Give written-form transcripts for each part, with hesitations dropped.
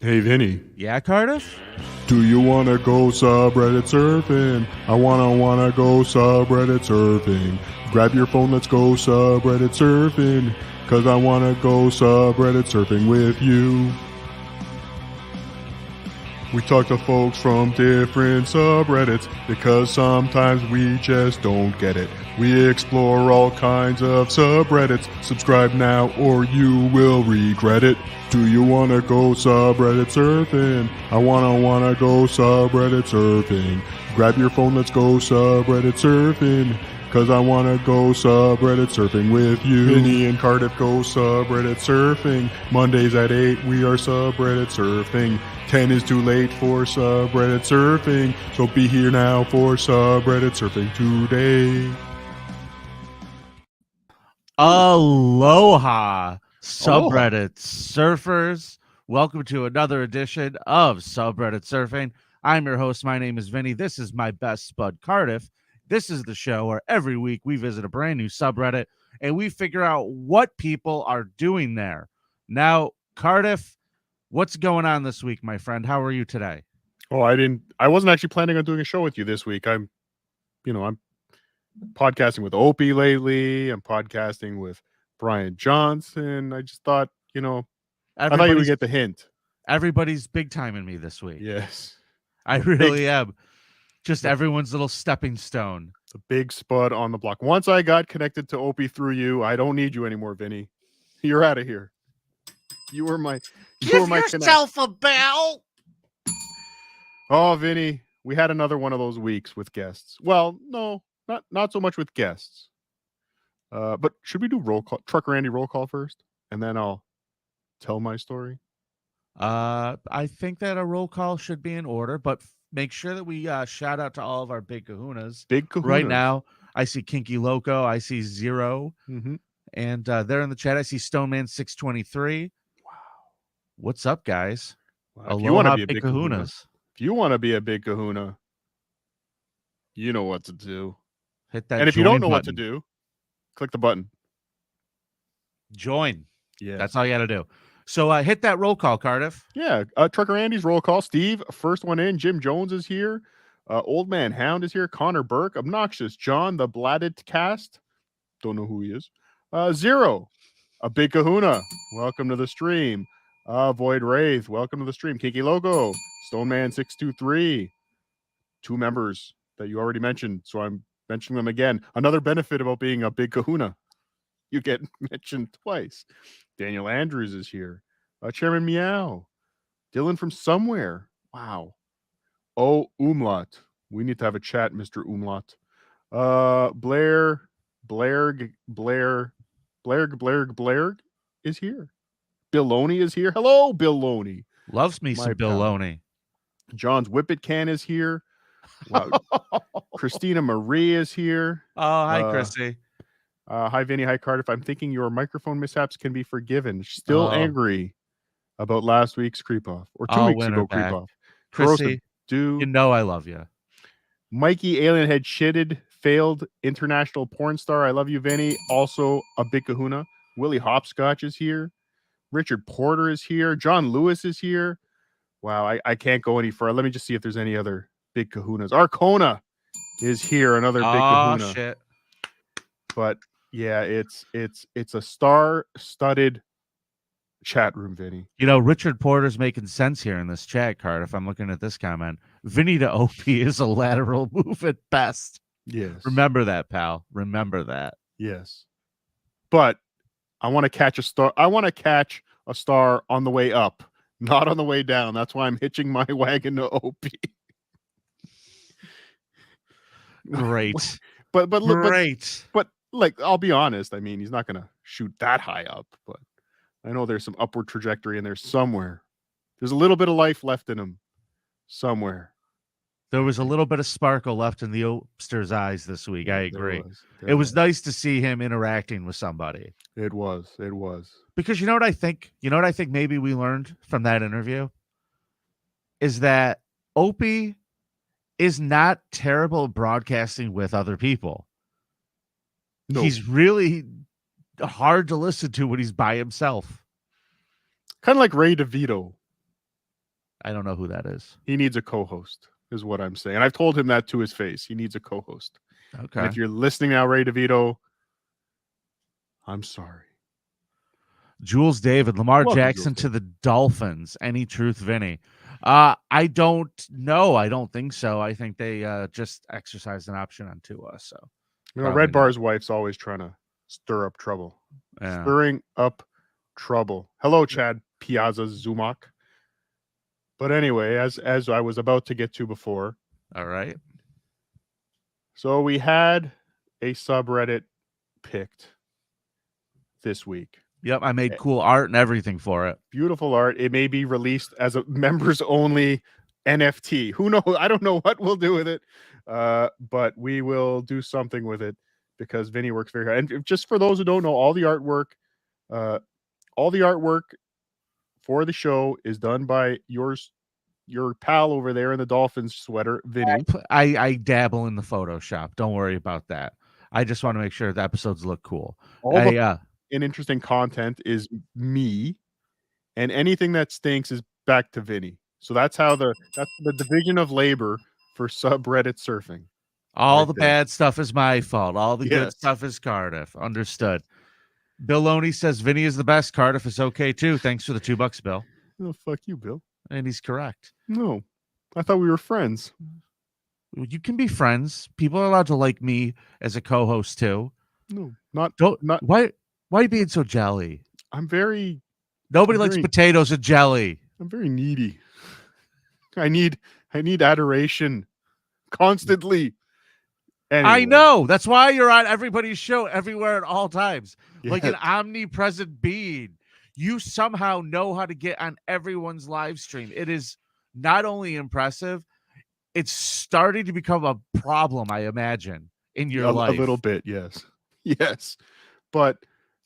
Hey, Vinny. Yeah, Cardiff? Do you want to go subreddit surfing? I wanna go subreddit surfing. Grab your phone, let's go subreddit surfing. Cause I wanna go subreddit surfing with you. We talk to folks from different subreddits because sometimes we just don't get it. We explore all kinds of subreddits. Subscribe now or you will regret it. Do you want to go subreddit surfing? I wanna go subreddit surfing. Grab your phone, let's go subreddit surfing. Cause I wanna go subreddit surfing with you. Vinny and Cardiff go subreddit surfing. Mondays at 8 we are subreddit surfing. 10 is too late for subreddit surfing. So be here now for subreddit surfing today. Aloha, subreddit surfers. Welcome to another edition of Subreddit Surfing. I'm your host. My name is Vinny. This is my best spud, Cardiff. This is the show where every week we visit a brand new subreddit and we figure out what people are doing there. Now, Cardiff, what's going on this week, my friend? How are you today? Oh, I wasn't actually planning on doing a show with you this week. I'm podcasting with Opie lately. I'm podcasting with Brian Johnson. I just thought, I thought you would get the hint. Everybody's big time in me this week. Yes. I really am. Just everyone's little stepping stone. The big spud on the block. Once I got connected to Opie through you, I don't need you anymore, Vinny. You're out of here. You were my Give yourself a bell. Oh, Vinny, we had another one of those weeks with guests. Well, no, not so much with guests. But should we do roll call, Trucker Andy roll call first, and then I'll tell my story? I think that a roll call should be in order, but make sure that we shout out to all of our big kahunas. Big kahunas. Right now, I see Kinky Loco. I see Zero. Mm-hmm. And they're in the chat. I see Stoneman623. Wow. What's up, guys? Wow. If you want to be a big kahuna, if you want to be a big kahuna, you know what to do. Hit that. And if you don't know button. what to do, click the button. Join. Yeah. That's all you got to do. So hit that roll call, Cardiff. Yeah. Trucker Andy's roll call. Steve, first one in. Jim Jones is here. Old Man Hound is here. Connor Burke. Obnoxious John, the Blatted Cast. Don't know who he is. Zero. A big kahuna. Welcome to the stream. Void Wraith. Welcome to the stream. Kinky Logo. Stoneman623. Two members that you already mentioned. So I'm mentioning them again. Another benefit about being a big kahuna. You get mentioned twice. Daniel Andrews is here. Chairman Meow. Dylan from somewhere. Wow. Oh, Umlaut. We need to have a chat, Mr. Umlaut. Blair is here. Bill Loney is here. Hello, Bill Loney. Loves me some Bill Loney. John's Whippet Can is here. Wow. Christina Marie is here. Oh, hi, Chrissy. Hi, Vinny. Hi, Cardiff. I'm thinking your microphone mishaps can be forgiven. Still angry about last week's creep off or 2 weeks ago creep off. Chrissy, you know I love you. Mikey Alienhead shitted failed international porn star. I love you, Vinny. Also a big kahuna. Willie Hopscotch is here. Richard Porter is here. John Lewis is here. Wow, I can't go any further. Let me just see if there's any other big kahunas. Arcona is here. Another big kahuna. Shit. But yeah, it's a star-studded chat room, Vinny. Richard Porter's making sense here in this chat card. If I'm looking at this comment, Vinny to OP is a lateral move at best. Yes. Remember that, pal. Remember that. Yes. But I want to catch a star. I want to catch a star on the way up, not on the way down. That's why I'm hitching my wagon to OP. Great. But great. But like, I'll be honest. I mean, he's not going to shoot that high up, but I know there's some upward trajectory in there somewhere. There's a little bit of life left in him somewhere. There was a little bit of sparkle left in the Opster's eyes this week. I agree. It was nice to see him interacting with somebody. It was. Because you know what I think? Maybe we learned from that interview is that Opie is not terrible at broadcasting with other people. No. He's really hard to listen to when he's by himself. Kind of like Ray DeVito. I don't know who that is. He needs a co-host, is what I'm saying. And I've told him that to his face. He needs a co-host. Okay. And if you're listening now, Ray DeVito, I'm sorry. Jules David, Lamar Welcome, Jackson Jules to the Dolphins. Any truth, Vinny? I don't know. I don't think so. I think they just exercised an option on Tua. So Red not. Bar's wife's always trying to stir up trouble. Yeah. Stirring up trouble. Hello, Chad Piazza Zumak. But anyway, as I was about to get to before. All right. So we had a subreddit picked this week. Yep, I made cool art and everything for it. Beautiful art. It may be released as a members only NFT. Who knows? I don't know what we'll do with it, but we will do something with it because Vinny works very hard. And just for those who don't know, all the artwork for the show is done by your pal over there in the Dolphins sweater, Vinny. I dabble in the Photoshop. Don't worry about that. I just want to make sure the episodes look cool. And interesting content is me, and anything that stinks is back to Vinny. So that's the division of labor for subreddit surfing. All the bad stuff is my fault. All the good Yes. stuff is Cardiff. Understood. Bill Loney says Vinny is the best. Cardiff is okay too. Thanks for the $2, Bill. Oh, fuck you, Bill. And he's correct. No, I thought we were friends. You can be friends. People are allowed to like me as a co-host too. No, not. Why are you being so jelly? Nobody likes potatoes and jelly. I'm very needy. I need adoration constantly. Anyway. I know. That's why you're on everybody's show everywhere at all times. Yes. Like an omnipresent being. You somehow know how to get on everyone's live stream. It is not only impressive, it's starting to become a problem, I imagine, in your life. A little bit, yes. Yes. But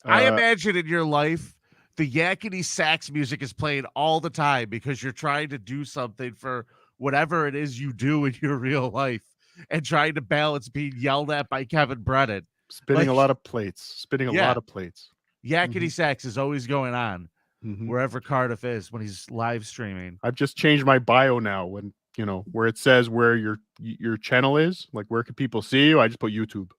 I imagine in your life, the yakety sax music is playing all the time because you're trying to do something for whatever it is you do in your real life and trying to balance being yelled at by Kevin Brennan. Spinning a lot of plates. Yakety sax is always going on wherever Cardiff is when he's live streaming. I've just changed my bio now when, where it says where your channel is, like where can people see you? I just put YouTube.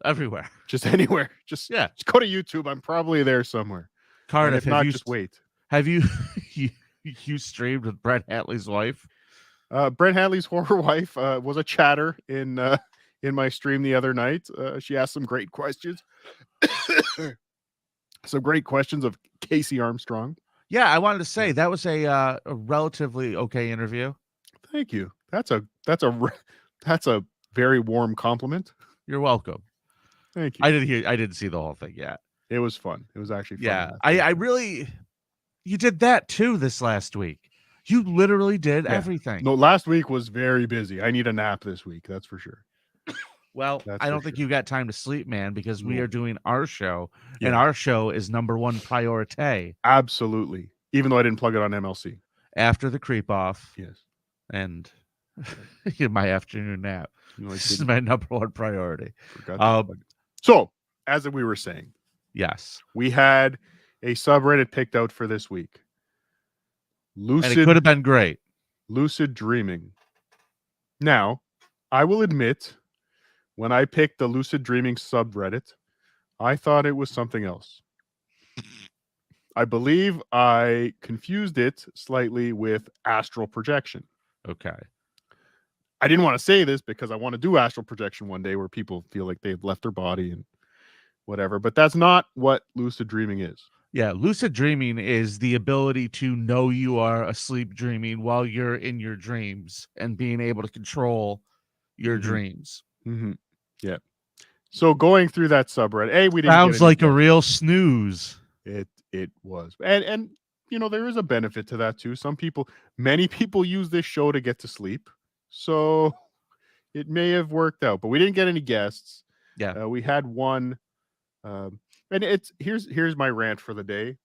Everywhere. Just anywhere. Just go to YouTube. I'm probably there somewhere. Cardiff, if not, just wait. Have you you streamed with Brett Hatley's wife? Brett Hatley's horror wife was a chatter in my stream the other night. She asked some great questions. Some great questions of Casey Armstrong. Yeah, I wanted to say that was a relatively okay interview. Thank you. That's a very warm compliment. You're welcome. Thank you. I didn't see the whole thing yet. It was fun. It was actually fun. Yeah, I really. You did that too this last week. You literally did everything. No, last week was very busy. I need a nap this week. That's for sure. Well, I don't think you got time to sleep, man, because we are doing our show, and our show is number one priority. Absolutely. Even though I didn't plug it on MLC. After the creep off. Yes. And my afternoon nap. This is my number one priority. So, as we were saying. Yes. We had a subreddit picked out for this week. Lucid. And it could have been great. Lucid dreaming. Now, I will admit, when I picked the lucid dreaming subreddit, I thought it was something else. I believe I confused it slightly with astral projection. Okay. I didn't want to say this because I want to do astral projection one day where people feel like they've left their body and whatever, but that's not what lucid dreaming is. Yeah, lucid dreaming is the ability to know you are asleep dreaming while you're in your dreams and being able to control your dreams. Mm-hmm. Yeah. So going through that subreddit, we didn't. Sounds like a real snooze. It was, and there is a benefit to that too. Many people use this show to get to sleep, so it may have worked out. But we didn't get any guests. Yeah, we had one. And here's my rant for the day.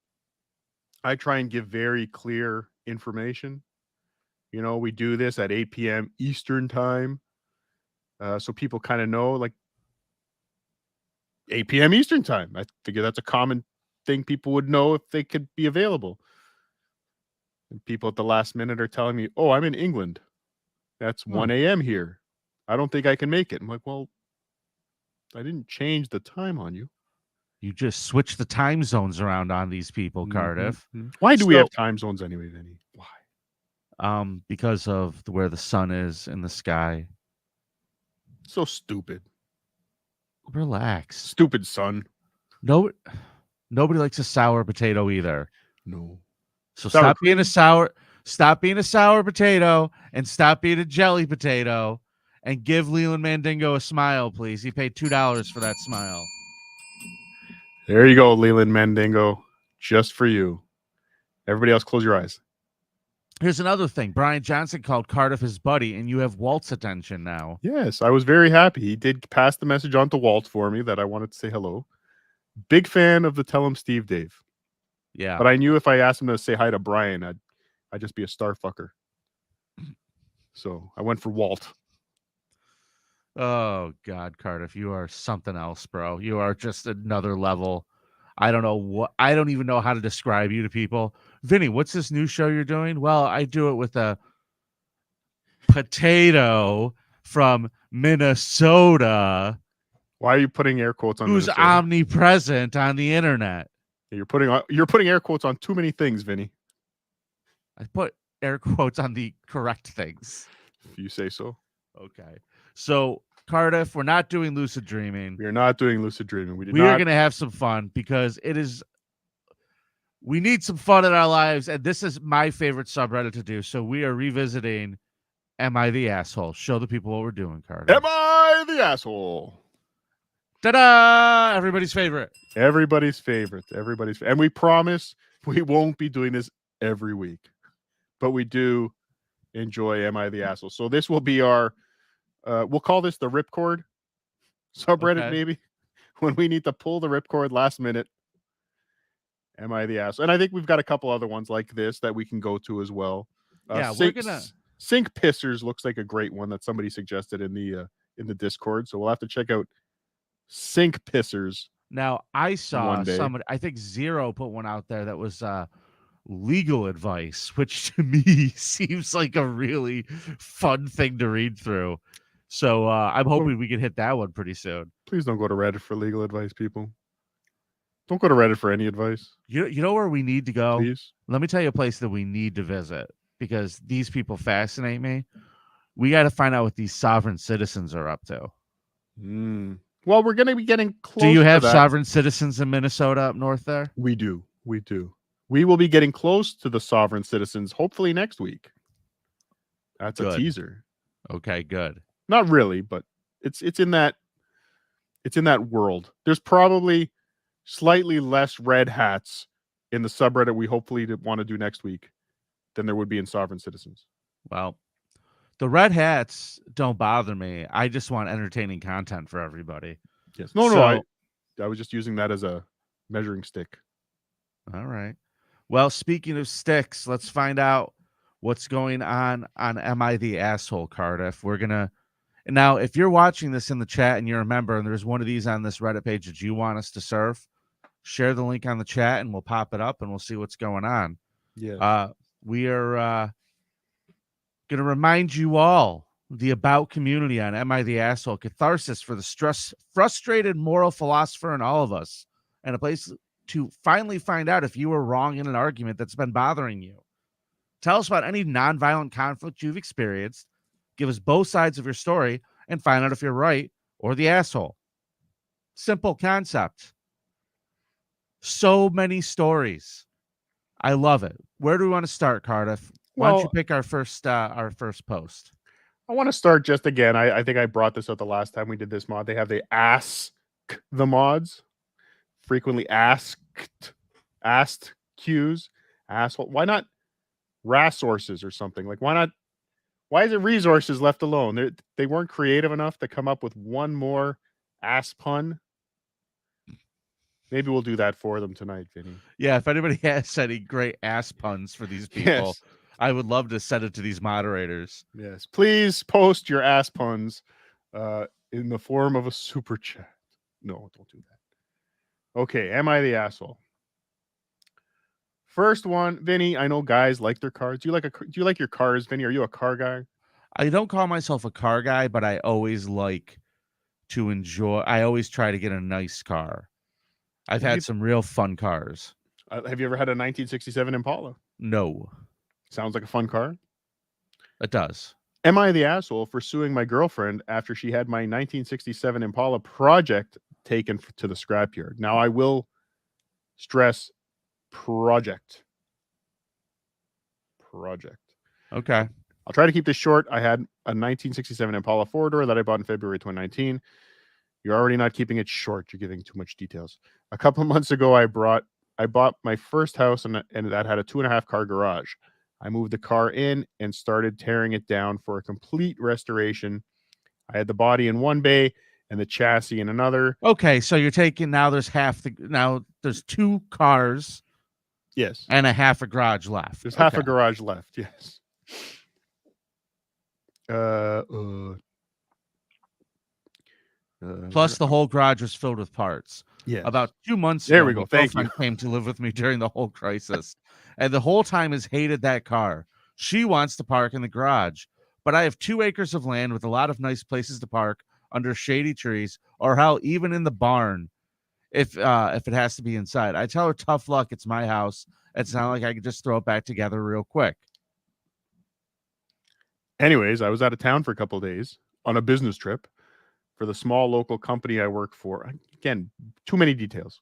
I try and give very clear information. We do this at 8 p.m. Eastern time. So people kind of know, like 8 p.m. Eastern time. I figure that's a common thing people would know if they could be available. And people at the last minute are telling me, "Oh, I'm in England. That's 1 a.m. here. I don't think I can make it." I'm like, "Well, I didn't change the time on you." You just switch the time zones around on these people, Cardiff. Why do we have time zones anyway, Vinny? Why? Because of where the sun is in the sky. So stupid. Relax. Stupid son. No, nobody likes a sour potato either. No. So Sour stop cream? being a sour potato and stop being a jelly potato and give Leland Mandingo a smile, please. He paid $2 for that smile. There you go, Leland Mandingo. Just for you. Everybody else, close your eyes. Here's another thing. Brian Johnson called Cardiff his buddy, and you have Walt's attention now. Yes, I was very happy. He did pass the message on to Walt for me that I wanted to say hello. Big fan of the Tell Him Steve Dave. Yeah. But I knew if I asked him to say hi to Brian, I'd just be a star fucker. So I went for Walt. Oh, God, Cardiff, you are something else, bro. You are just another level. I don't even know how to describe you to people. Vinny, what's this new show you're doing? Well, I do it with a potato from Minnesota. Why are you putting air quotes on who's Minnesota? omnipresent on the internet? You're putting air quotes on too many things, Vinny. I put air quotes on the correct things. If you say so. Okay. So, Cardiff, we're not doing lucid dreaming. We are not doing lucid dreaming. We are going to have some fun because we need some fun in our lives, and this is my favorite subreddit to do. So we are revisiting Am I the Asshole? Show the people what we're doing, Cardiff. Am I the Asshole? Ta-da! Everybody's favorite. Everybody's favorite. And we promise we won't be doing this every week. But we do enjoy Am I the Asshole? So this will be our we'll call this the ripcord subreddit, Okay. maybe, when we need to pull the ripcord last minute. Am I the asshole? And I think we've got a couple other ones like this that we can go to as well. We're gonna Sink Pissers looks like a great one that somebody suggested in the Discord. So we'll have to check out Sink Pissers. Now I saw somebody, I think Zero put one out there that was legal advice, which to me seems like a really fun thing to read through. So I'm hoping we can hit that one pretty soon. Please don't go to Reddit for legal advice, people. Don't go to Reddit for any advice. You know where we need to go? Please. Let me tell you a place that we need to visit because these people fascinate me. We got to find out what these sovereign citizens are up to. Well, we're going to be getting close. Do you have sovereign citizens in Minnesota up north there? We do. We will be getting close to the sovereign citizens hopefully next week. That's a teaser. Okay, good. Not really, but it's in that world. There's probably slightly less red hats in the subreddit we hopefully want to do next week than there would be in sovereign citizens. Well, the red hats don't bother me. I just want entertaining content for everybody. Yes. No. I was just using that as a measuring stick. All right. Well, speaking of sticks, let's find out what's going on Am I the Asshole, Cardiff. We're going to now, if you're watching this in the chat and you're a member and there's one of these on this Reddit page that you want us to serve, share the link on the chat and we'll pop it up and we'll see what's going on. Yeah. We are going to remind you all the About community on Am I the Asshole? Catharsis for the frustrated moral philosopher in all of us, and a place to finally find out if you were wrong in an argument that's been bothering you. Tell us about any nonviolent conflict you've experienced. Give us both sides of your story and find out if you're right or the asshole. Simple concept. So many stories. I love it. Where do we want to start, Cardiff? Why don't you pick our first post? I want to start just again. I think I brought this up the last time we did this mod. They have the Ask the Mods. Frequently asked cues. Asshole. Why not resources or something? Like, why is it resources left alone? They weren't creative enough to come up with one more ass pun. Maybe we'll do that for them tonight, Vinny. Yeah, if anybody has any great ass puns for these people, I would love to send it to these moderators. Yes, please post your ass puns in the form of a super chat. No, don't do that. Okay, Am I the Asshole? First one, Vinny. I know guys like their cars. Do you like your cars, Vinny? Are you a car guy? I don't call myself a car guy, but I always like to enjoy. I always try to get a nice car. I've Have had you some real fun cars. have you ever had a 1967 Impala? No, Sounds like a fun car. it does. Am I the asshole for suing my girlfriend after she had my 1967 Impala project taken to the scrapyard? Now, I will stress project. Project. Okay. I'll try to keep this short. I had a 1967 Impala four-door that I bought in February 2019. You're already not keeping it short. You're giving too much details. A couple of months ago, I bought my first house, and that had a 2.5 car garage. I moved the car in and started tearing it down for a complete restoration. I had the body in one bay and the chassis in another. Okay, so you're taking now. There's 2 cars Yes. and a half a garage left. There's half a garage left. Yes. Uh, Plus, the whole garage was filled with parts. yes. About 2 months There ago, we go. my Thank girlfriend you. came to live with me during the whole crisis, and the whole time has hated that car. She wants to park in the garage, but I have 2 acres of land with a lot of nice places to park under shady trees, or hell, even in the barn, if it has to be inside. I tell her, tough luck. It's my house. It's not like I can just throw it back together real quick. Anyways, I was out of town for a couple of days on a business trip for the small local company I work for. Again, too many details.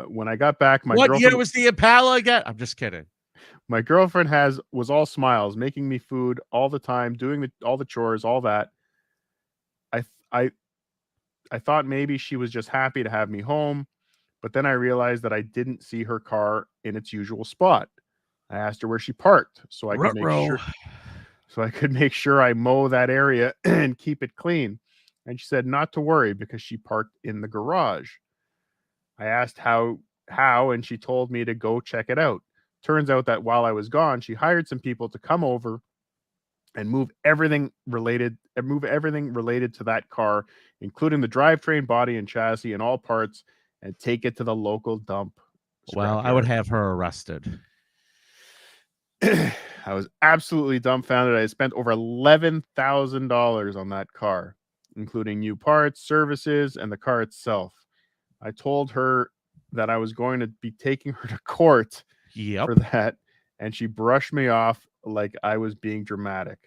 When I got back, my What girlfriend year was the Impala again? I'm just kidding. my girlfriend was all smiles, making me food all the time, doing all the chores, all that. I I I thought maybe she was just happy to have me home, but then I realized that I didn't see her car in its usual spot. I asked her where she parked so I could make Ruh-roh. sure I mow that area and keep it clean. And she said not to worry because she parked in the garage. I asked how and she told me to go check it out. Turns out that while I was gone, she hired some people to come over and move everything related to that car, including the drivetrain, body and chassis and all parts, and take it to the local dump. Well, I would have her arrested. I was absolutely dumbfounded. I spent over $11,000 on that car, including new parts, services, and the car itself. I told her that I was going to be taking her to court Yep. for that, and she brushed me off like I was being dramatic.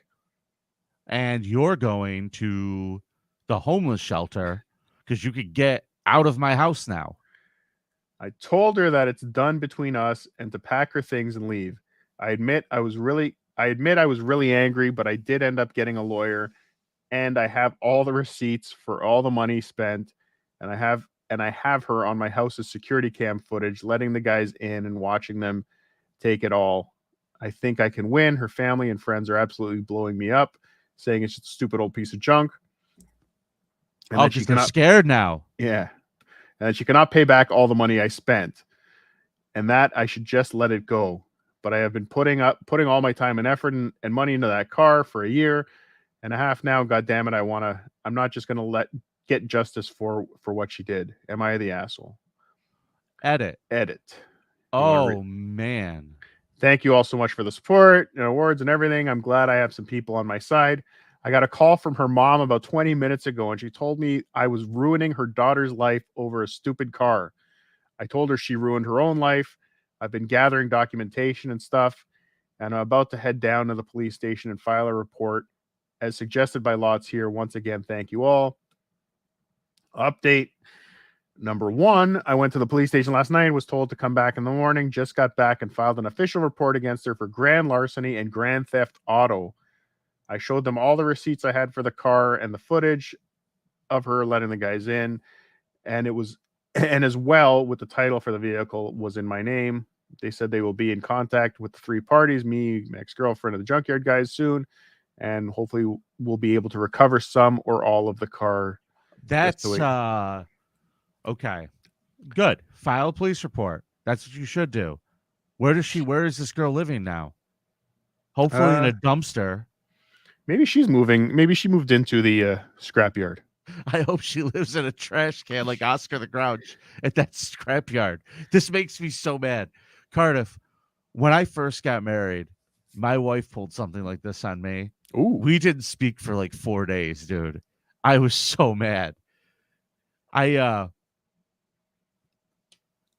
And you're going to the homeless shelter because you could get out of my house now. I told her that it's done between us and to pack her things and leave. I admit I was really angry, but I did end up getting a lawyer, and I have all the receipts for all the money spent, and I have her on my house's security cam footage, letting the guys in and watching them take it all. I think I can win. Her family and friends are absolutely blowing me up, saying it's just a stupid old piece of junk. And that because they're scared now. Yeah. And she cannot pay back all the money I spent, and that I should just let it go. But I have been putting all my time and effort and money into that car for a year and a half now. God damn it. I'm not just going to get justice for what she did. Am I the asshole? Edit. Oh, man. Thank you all so much for the support and awards and everything. I'm glad I have some people on my side. I got a call from her mom about 20 minutes ago, and she told me I was ruining her daughter's life over a stupid car. I told her she ruined her own life. I've been gathering documentation and stuff, and I'm about to head down to the police station and file a report as suggested by Lots here. Once again, thank you all. Update number 1, I went to the police station last night, was told to come back in the morning, just got back and filed an official report against her for grand larceny and grand theft auto. I showed them all the receipts I had for the car and the footage of her letting the guys in, and as well with the title for the vehicle was in my name. They said they will be in contact with the 3 parties, me, my ex-girlfriend, and the junkyard guys soon, and hopefully we'll be able to recover some or all of the car. That's okay. Good. File a police report. That's what you should do. Where is this girl living now? Hopefully in a dumpster. Maybe she's moving. Maybe she moved into the scrapyard. I hope she lives in a trash can like Oscar the Grouch at that scrapyard. This makes me so mad Cardiff, when I first got married, my wife pulled something like this on me. Ooh. We didn't speak for like 4 days, dude. I was so mad. I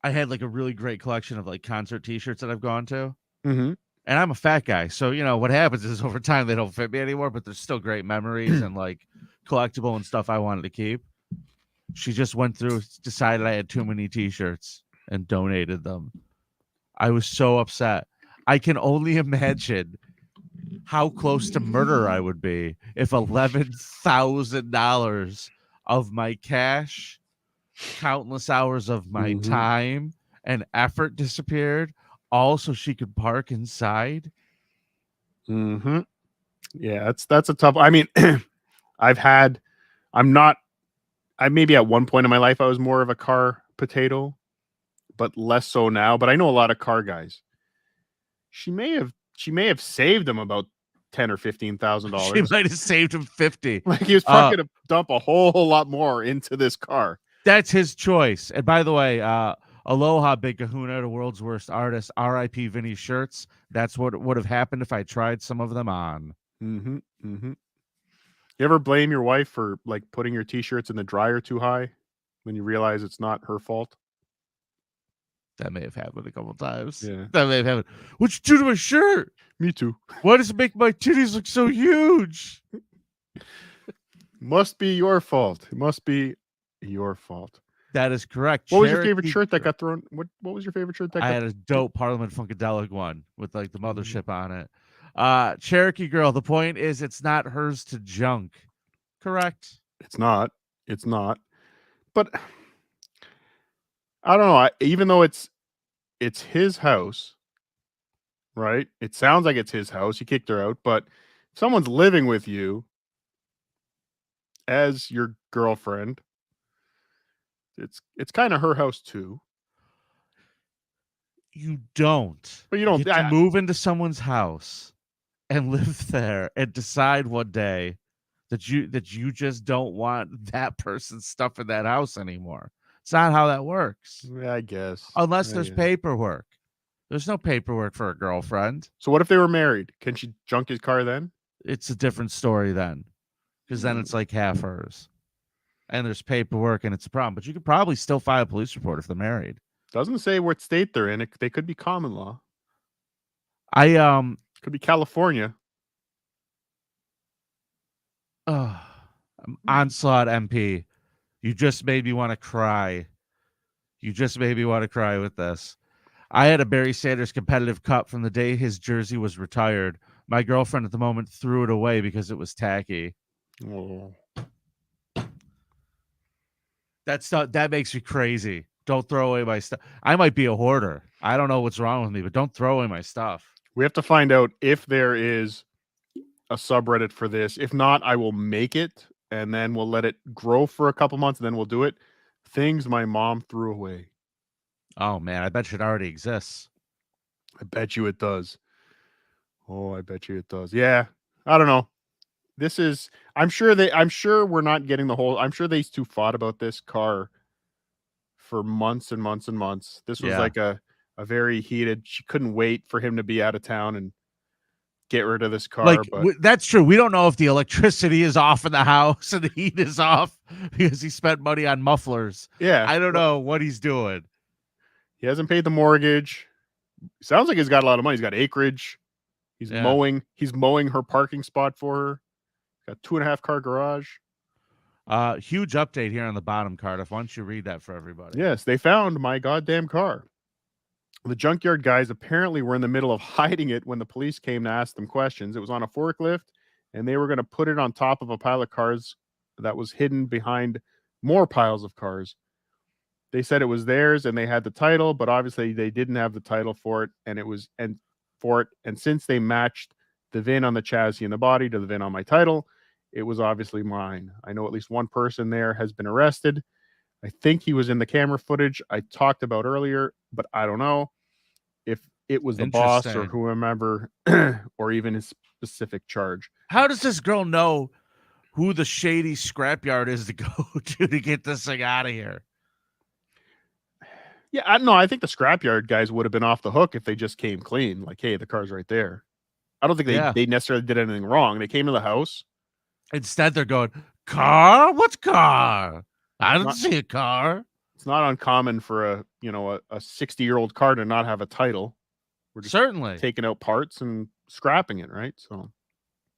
had like a really great collection of like concert t-shirts that I've gone to. Mm-hmm. And I'm a fat guy. So, what happens is over time they don't fit me anymore, but there's still great memories and like collectible and stuff I wanted to keep. She just went through, decided I had too many t-shirts and donated them. I was so upset. I can only imagine how close to murder I would be if $11,000 of my cash, countless hours of my time and effort disappeared, all so she could park inside. Mm-hmm. Yeah, that's a tough. I mean, maybe at one point in my life I was more of a car potato, but less so now. But I know a lot of car guys. She may have saved them about $10,000 or $15,000. She might have saved him 50. Like he was probably gonna dump a whole lot more into this car. That's his choice. And by the way, aloha, Big Kahuna, the world's worst artist. R.I.P. Vinnie shirts. That's what would have happened if I tried some of them on. Mm-hmm. Mm-hmm. You ever blame your wife for like putting your t-shirts in the dryer too high when you realize it's not her fault? That may have happened a couple times. Yeah. That may have happened. What'd you do to my shirt? Me too. Why does it make my titties look so huge? Must be your fault. It must be your fault. That is correct. What was your favorite shirt that got thrown? What was your favorite shirt that I got had a dope Parliament Funkadelic one with like the mothership on it. Cherokee Girl, the point is it's not hers to junk. Correct? It's not. It's not. But I don't know. Even though it's his house, right? It sounds like it's his house. He kicked her out, but if someone's living with you as your girlfriend, it's kind of her house too. You don't. But you don't get to move into someone's house and live there and decide one day that you just don't want that person's stuff in that house anymore. It's not how that works. Yeah, I guess. Unless there's paperwork. There's no paperwork for a girlfriend. So what if they were married? Can she junk his car then? It's a different story then. Because then it's like half hers. And there's paperwork and it's a problem. But you could probably still file a police report if they're married. Doesn't say what state they're in. They could be common law. Could be California. Onslaught MP. You just made me want to cry. You just made me want to cry with this. I had a Barry Sanders competitive cup from the day his jersey was retired. My girlfriend at the moment threw it away because it was tacky. Oh. That makes me crazy. Don't throw away my stuff. I might be a hoarder. I don't know what's wrong with me, but don't throw away my stuff. We have to find out if there is a subreddit for this. If not, I will make it and then we'll let it grow for a couple months and then we'll do it. Things my mom threw away. Oh man, I bet it already exists. I bet you it does. Oh, I bet you it does. Yeah. I don't know. I'm sure we're not getting the whole. I'm sure these two fought about this car for months and months and months. This was like a very heated. She couldn't wait for him to be out of town and get rid of this car. That's true. We don't know if the electricity is off in the house and the heat is off because he spent money on mufflers. Yeah. I don't know what he's doing. He hasn't paid the mortgage. Sounds like he's got a lot of money. He's got acreage. He's mowing her parking spot for her. Got 2.5 car garage. Huge update here on the bottom, Cardiff. Why don't you read that for everybody? Yes, they found my goddamn car. The junkyard guys apparently were in the middle of hiding it when the police came to ask them questions. It was on a forklift, and they were going to put it on top of a pile of cars that was hidden behind more piles of cars. They said it was theirs, and they had the title, but obviously they didn't have the title for it, and since they matched the VIN on the chassis and the body to the VIN on my title, it was obviously mine. I know at least one person there has been arrested. I think he was in the camera footage I talked about earlier, but I don't know if it was the boss or whomever or even his specific charge. How does this girl know who the shady scrapyard is to go to get this thing out of here? Yeah, I think the scrapyard guys would have been off the hook if they just came clean. Like, hey, the car's right there. I don't think Yeah. they necessarily did anything wrong. They came to the house. Instead, they're going, car? What's car? I didn't Not see a car. It's not uncommon for a 60-year-old car to not have a title. We're just Certainly. taking out parts and scrapping it, right? So,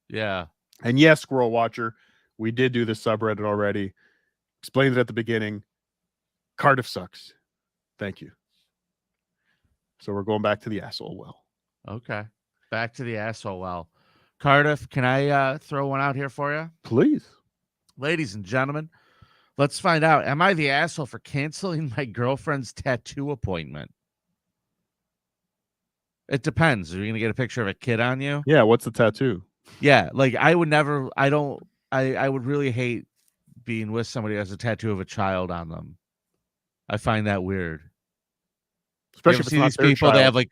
Yeah. and yes, Squirrel Watcher, we did do the subreddit already. Explained it at the beginning. Cardiff sucks. Thank you. So we're going back to the asshole well. Okay. Back to the asshole well. Cardiff, can I throw one out here for you? Please. Ladies and gentlemen, let's find out. Am I the asshole for canceling my girlfriend's tattoo appointment? It depends. Are you going to get a picture of a kid on you? Yeah, what's the tattoo? Yeah, like I would never, I would really hate being with somebody who has a tattoo of a child on them. I find that weird. Especially if it's see not these their people, child.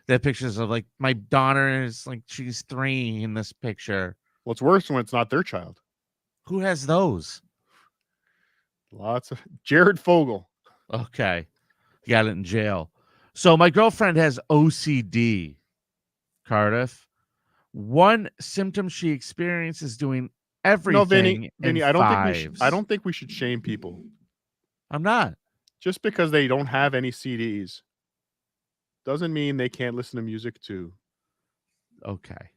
they have pictures of like my daughter is like she's 3 in this picture. Well, it's worse when it's not their child. Who has those? Lots of Jared Fogle. Okay. He got it in jail. So my girlfriend has OCD, Cardiff. One symptom she experiences doing everything No, Vinny, in I fives. don't think we should shame people. I'm not. Just because they don't have any CDs doesn't mean they can't listen to music too. Okay.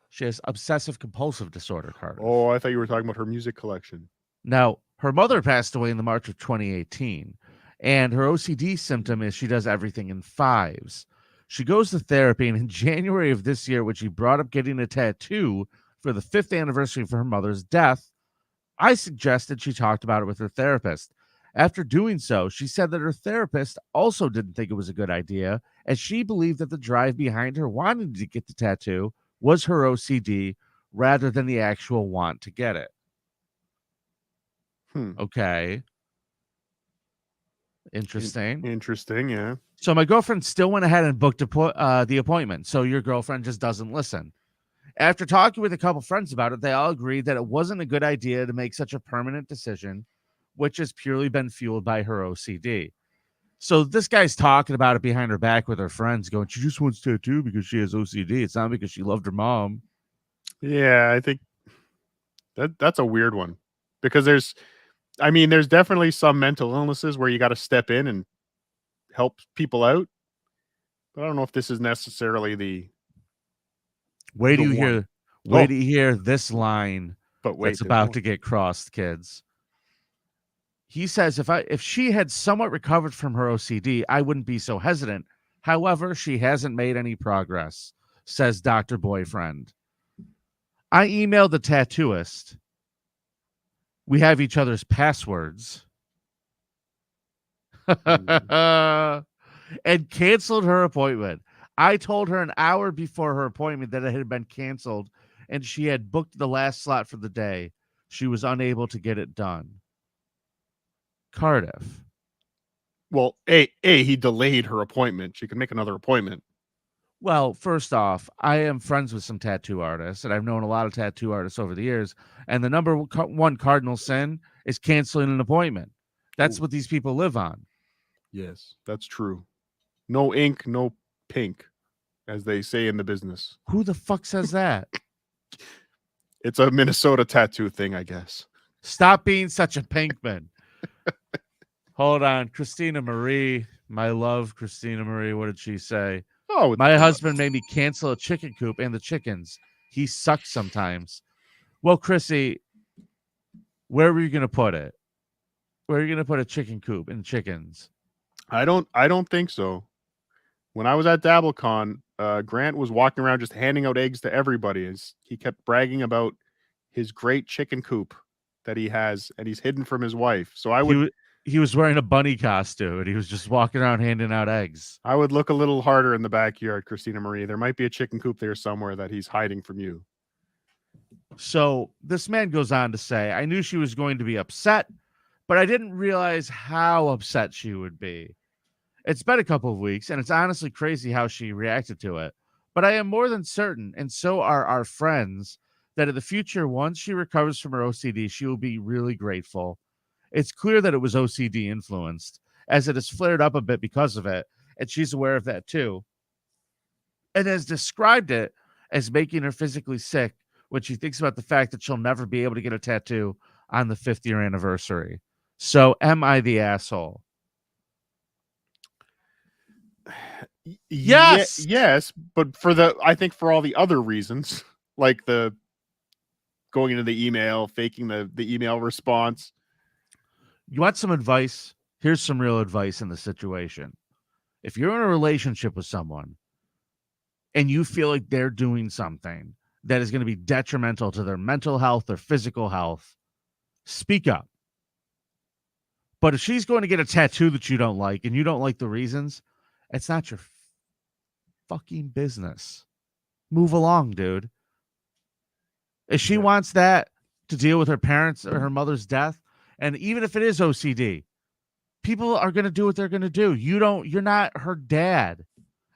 She has obsessive compulsive disorder, Cardiff. Oh, I thought you were talking about her music collection. Now, her mother passed away in the March of 2018, and her OCD symptom is she does everything in fives. She goes to therapy, and in January of this year, when she brought up getting a tattoo for the 5th anniversary of her mother's death, I suggested she talked about it with her therapist. After doing so, she said that her therapist also didn't think it was a good idea, as she believed that the drive behind her wanting to get the tattoo was her OCD rather than the actual want to get it. Okay. Interesting. Interesting, yeah. So my girlfriend still went ahead and booked the appointment. So your girlfriend just doesn't listen. After talking with a couple friends about it, they all agreed that it wasn't a good idea to make such a permanent decision, which has purely been fueled by her OCD. So this guy's talking about it behind her back with her friends, going, she just wants a tattoo because she has OCD. It's not because she loved her mom. Yeah, I think that's a weird one. Because there's definitely some mental illnesses where you got to step in and help people out. But I don't know if this is necessarily the Wait till one. you hear this line But wait, that's about to get crossed, kids. He says, if she had somewhat recovered from her OCD, I wouldn't be so hesitant. However, she hasn't made any progress, says Dr. Boyfriend. I emailed the tattooist. We have each other's passwords. And canceled her appointment. I told her an hour before her appointment that it had been canceled and she had booked the last slot for the day. She was unable to get it done. Cardiff. Well, he delayed her appointment. She could make another appointment. Well, first off, I am friends with some tattoo artists, and I've known a lot of tattoo artists over the years. And the number one cardinal sin is canceling an appointment. That's what these people live on. Yes, that's true. No ink, no pink, as they say in the business. Who the fuck says that? It's a Minnesota tattoo thing, I guess. Stop being such a pinkman. Hold on. Christina Marie, my love, Christina Marie. What did she say? Oh, my husband made me cancel a chicken coop and the chickens. He sucks sometimes. Well, Chrissy, where were you going to put it? Where are you going to put a chicken coop and chickens? I don't think so. When I was at DabbleCon, Grant was walking around just handing out eggs to everybody. As he kept bragging about his great chicken coop that he has, and he's hidden from his wife. So he was wearing a bunny costume and he was just walking around handing out eggs. I would look a little harder in the backyard, Christina Marie. There might be a chicken coop there somewhere that he's hiding from you. So this man goes on to say, I knew she was going to be upset, but I didn't realize how upset she would be. It's been a couple of weeks, and it's honestly crazy how she reacted to it. But I am more than certain, and so are our friends, that in the future, once she recovers from her OCD, she will be really grateful. It's clear that it was OCD influenced, as it has flared up a bit because of it. And she's aware of that too. And has described it as making her physically sick when she thinks about the fact that she'll never be able to get a tattoo on the 5th year anniversary. So am I the asshole? Yes. Yes, but I think for all the other reasons, like the going into the email, faking the email response. You want some advice? Here's some real advice in the situation. If you're in a relationship with someone and you feel like they're doing something that is going to be detrimental to their mental health or physical health, speak up. But if she's going to get a tattoo that you don't like and you don't like the reasons, it's not your fucking business. Move along, dude. If she wants that to deal with her parents or her mother's death, and even if it is OCD, people are going to do what they're going to do. You're not her dad,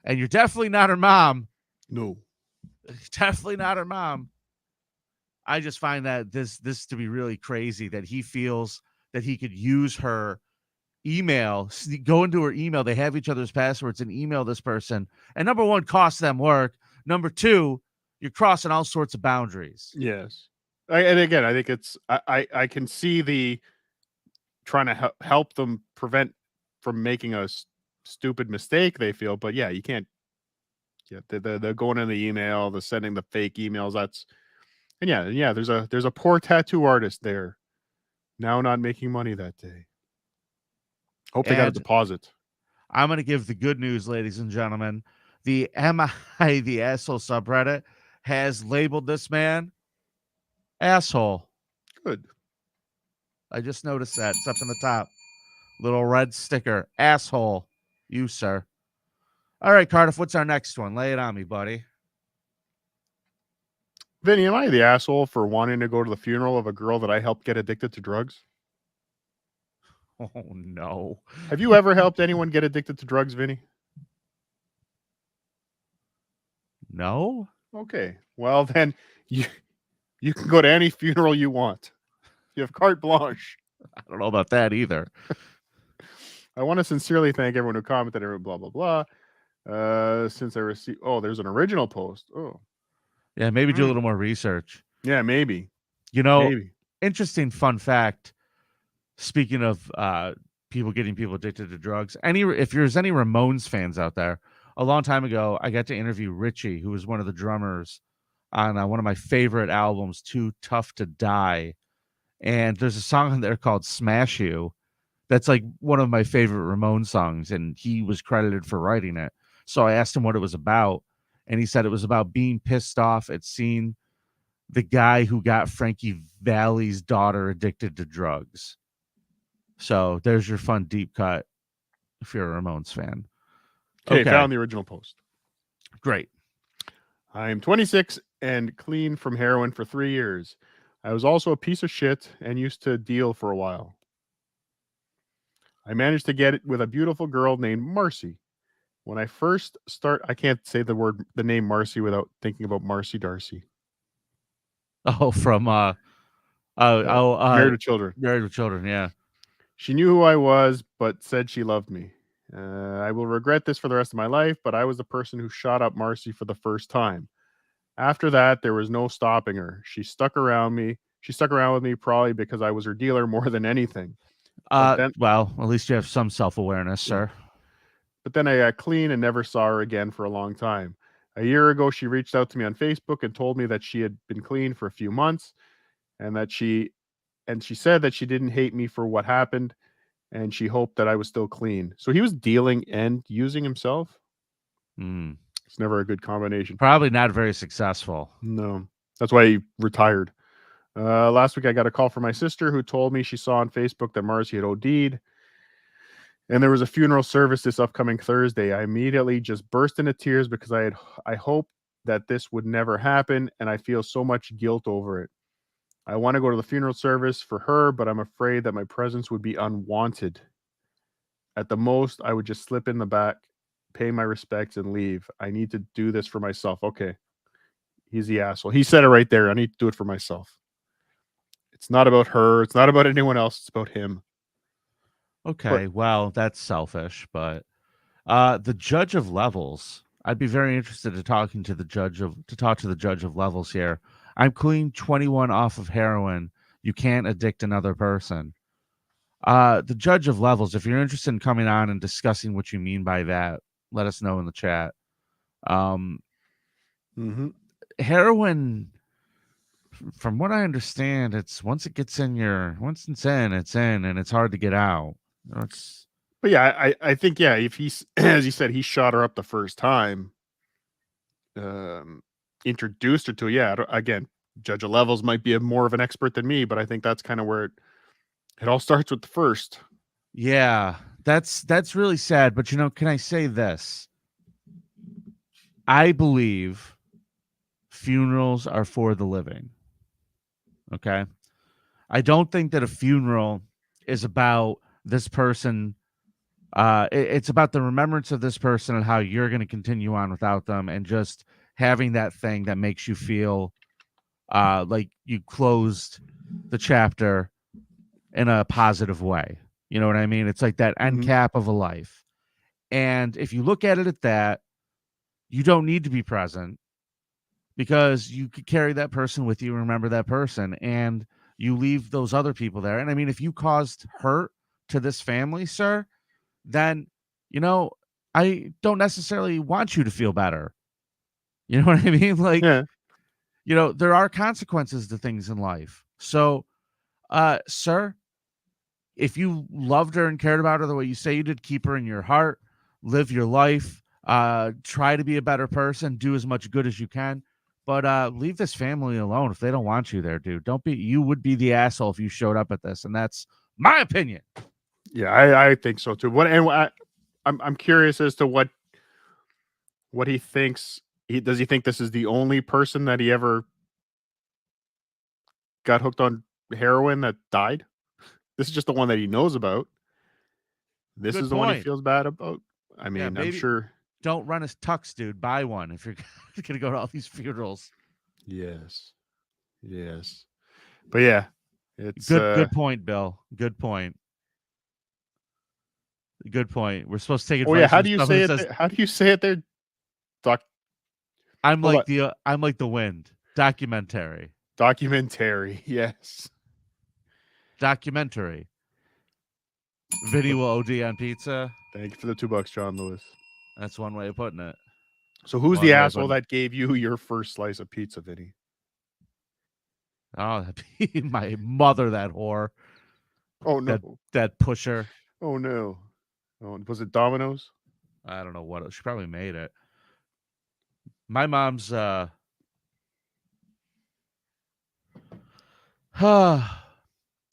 and you're definitely not her mom. No, definitely not her mom. I just find that this to be really crazy that he feels that he could use her email, go into her email. They have each other's passwords and email this person. And number one, cost them work. Number two, you're crossing all sorts of boundaries. Yes. And again, I think it's, I can see the trying to help them prevent from making a stupid mistake they feel, but yeah, you can't, they're going in the email, the sending the fake emails. That's, and yeah, there's a poor tattoo artist there now not making money that day. Hope they got a deposit. I'm going to give the good news, ladies and gentlemen. The AmItheAsshole subreddit has labeled this man asshole. Good. I just noticed that. It's up in the top. Little red sticker. Asshole. You, sir. All right, Cardiff, what's our next one? Lay it on me, buddy. Vinny, am I the asshole for wanting to go to the funeral of a girl that I helped get addicted to drugs? Oh, no. Have you ever helped anyone get addicted to drugs, Vinny? No. Okay. Well, then you can go to any funeral you want. You have carte blanche. I don't know about that either. I want to sincerely thank everyone who commented and blah, blah, blah. Since I received... Oh, there's an original post. Oh. Yeah, maybe do a little more research. Yeah, maybe. Maybe. Interesting fun fact. Speaking of people getting people addicted to drugs, if there's any Ramones fans out there, a long time ago, I got to interview Richie, who was one of the drummers on one of my favorite albums, Too Tough to Die. And there's a song on there called Smash You. That's like one of my favorite Ramones songs, and he was credited for writing it. So I asked him what it was about, and he said it was about being pissed off at seeing the guy who got Frankie Valli's daughter addicted to drugs. So there's your fun deep cut if you're a Ramones fan. Okay, found the original post. Great. I'm 26 and clean from heroin for 3 years. I was also a piece of shit and used to deal for a while. I managed to get it with a beautiful girl named Marcy. When I first I can't say the name Marcy without thinking about Marcy Darcy. Oh, from Married with Children. Married with Children, yeah. She knew who I was, but said she loved me. I will regret this for the rest of my life, but I was the person who shot up Marcy for the first time. After that, there was no stopping her. She stuck around with me probably because I was her dealer more than anything. Well, at least you have some self-awareness, sir. But then I got clean and never saw her again for a long time. A year ago, she reached out to me on Facebook and told me that she had been clean for a few months and that she said that she didn't hate me for what happened and she hoped that I was still clean. So he was dealing and using himself. It's never a good combination. Probably not very successful. No, that's why he retired. Last week, I got a call from my sister who told me she saw on Facebook that Marcy had OD'd and there was a funeral service this upcoming Thursday. I immediately just burst into tears because I hoped that this would never happen and I feel so much guilt over it. I want to go to the funeral service for her, but I'm afraid that my presence would be unwanted. At the most, I would just slip in the back, pay my respects, and leave. I need to do this for myself. Okay. He's the asshole. He said it right there. I need to do it for myself. It's not about her. It's not about anyone else. It's about him. Okay, well, that's selfish, but the judge of levels. I'd be very interested in talking to the judge of to talk to the judge of levels here. I'm clean 21 off of heroin. You can't addict another person. The judge of levels, if you're interested in coming on and discussing what you mean by that, let us know in the chat. Um, Heroin, from what I understand, it's once it's in, it's in, and it's hard to get out. It's But yeah, I think, yeah, if he's, as you said, he shot her up the first time, introduced her to, yeah, again, Judge of Levels might be more of an expert than me, but I think that's kind of where it all starts with the first. Yeah, that's really sad. But can I say this? I believe funerals are for the living. Okay. I don't think that a funeral is about this person. It's about the remembrance of this person and how you're going to continue on without them, and just having that thing that makes you feel like you closed the chapter in a positive way. You know what I mean? It's like that end cap of a life. And if you look at it at that, you don't need to be present, because you could carry that person with you, remember that person, and you leave those other people there. And I mean, if you caused hurt to this family, sir, then, I don't necessarily want you to feel better. You know what I mean? Like, Yeah. there are consequences to things in life. So, sir, if you loved her and cared about her the way you say you did, keep her in your heart, live your life, try to be a better person, do as much good as you can, but leave this family alone if they don't want you there, dude. You would be the asshole if you showed up at this, and that's my opinion. Yeah, I think so too. I'm curious as to what he thinks. Does he think this is the only person that he ever got hooked on heroin that died? This is just the one that he knows about. This Good is the one he point. feels bad about. I mean, Yeah, I'm maybe sure. don't run a tux, dude. Buy one if you're gonna go to all these funerals. Yes. Yes. But yeah, it's Good point, Bill. Good point. Good point. We're supposed to take oh yeah, advice from someone who says, how do you say it there? Doc I'm Hold like on. I'm like the wind. Documentary. Documentary. Yes. Documentary. Vinny will OD on pizza. Thank you for the $2, John Lewis. That's one way of putting it. So who's the One way of asshole putting it. that gave you your first slice of pizza, Vinny? Oh, that'd be my mother, that whore. Oh That no. that pusher. Oh no. Oh, was it Domino's? I don't know what. She probably made it. My mom's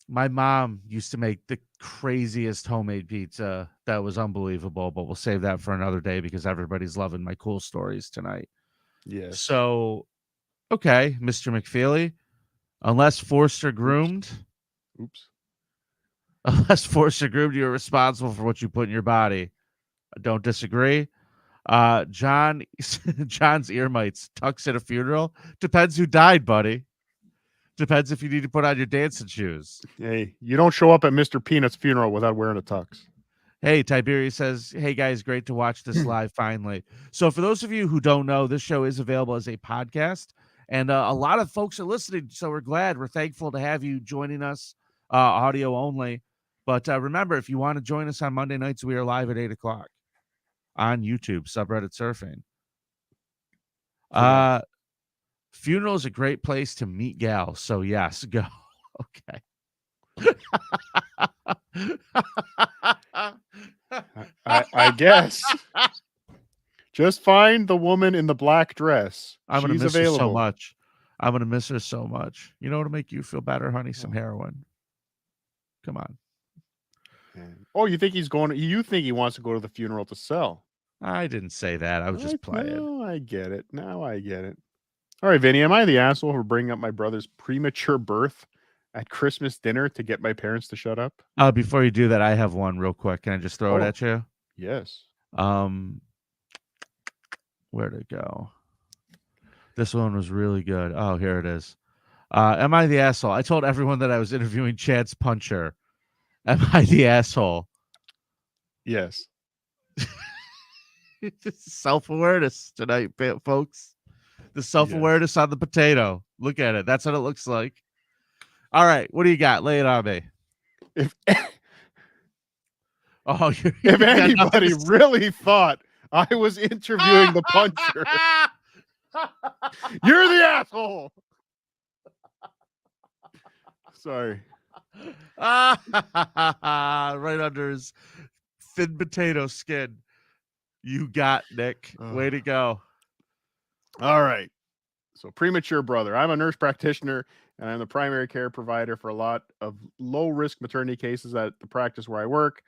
my mom used to make the craziest homemade pizza that was unbelievable, but we'll save that for another day because everybody's loving my cool stories tonight. Yes. So, okay, Mr. McFeely, unless forced or groomed, Oops. unless forced or groomed, you're responsible for what you put in your body. I don't disagree. John's ear mites tucks at a funeral. Depends who died, buddy. Depends if you need to put on your dancing shoes. Hey, you don't show up at Mr. Peanut's funeral without wearing a tux. Hey, Tiberius says, hey guys, great to watch this live finally. So for those of you who don't know, this show is available as a podcast, and a lot of folks are listening. So we're thankful to have you joining us, audio only. But remember, if you want to join us on Monday nights, we are live at 8:00 on YouTube, Subreddit Surfing. Funeral is a great place to meet gals. So yes, go. Okay. I guess. Just find the woman in the black dress. I'm going to She's miss available. her so much. I'm going to miss her so much. You know what'll make you feel better, honey? Some heroin. Come on. Oh, you think he's going? You think he wants to go to the funeral to sell? I didn't say that. I was just playing. No, I get it. Now I get it. All right, Vinny, am I the asshole for bringing up my brother's premature birth at Christmas dinner to get my parents to shut up? Before you do that, I have one real quick. Can I just throw it at you? Yes. Where'd it go? This one was really good. Oh, here it is. Am I the asshole? I told everyone that I was interviewing Chance Puncher. Am I the asshole? Yes. Self-awareness tonight, folks. The self-awareness on the potato. Look at it. That's what it looks like. All right. What do you got? Lay it on me. If Oh, if you got nothing anybody to say. really thought I was interviewing the puncher, you're the asshole. Sorry. Right under his thin potato skin. You got Nick. Way to go. All right. So premature brother. I'm a nurse practitioner and I'm the primary care provider for a lot of low risk maternity cases at the practice where I work.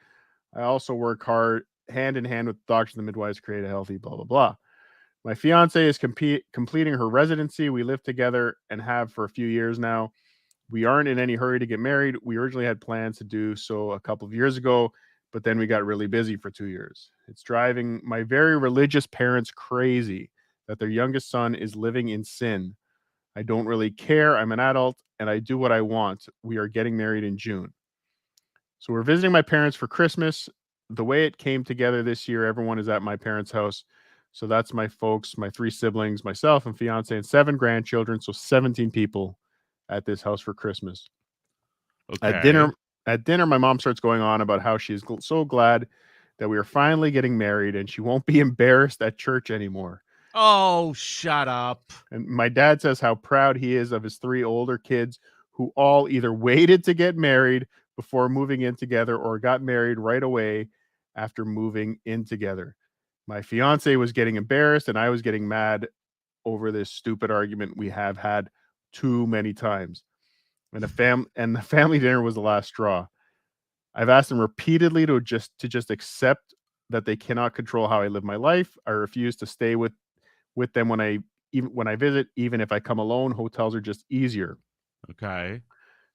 I also work hard hand in hand with doctors and the midwives to create a healthy blah, blah, blah. My fiance is completing her residency. We live together and have for a few years now. We aren't in any hurry to get married. We originally had plans to do so a couple of years ago, but then we got really busy for 2 years. It's driving my very religious parents crazy that their youngest son is living in sin. I don't really care. I'm an adult and I do what I want. We are getting married in June. So we're visiting my parents for Christmas. The way it came together this year, everyone is at my parents' house. So that's my folks, my 3 siblings, myself and fiance, and 7 grandchildren. So 17 people at this house for Christmas. Okay. At dinner, my mom starts going on about how she's so glad that we are finally getting married and she won't be embarrassed at church anymore. Oh, shut up. And my dad says how proud he is of his 3 older kids who all either waited to get married before moving in together or got married right away after moving in together. My fiance was getting embarrassed and I was getting mad over this stupid argument we have had too many times. And the family dinner was the last straw. I've asked them repeatedly to just accept that they cannot control how I live my life. I refuse to stay with them when I visit, even if I come alone. Hotels are just easier. Okay.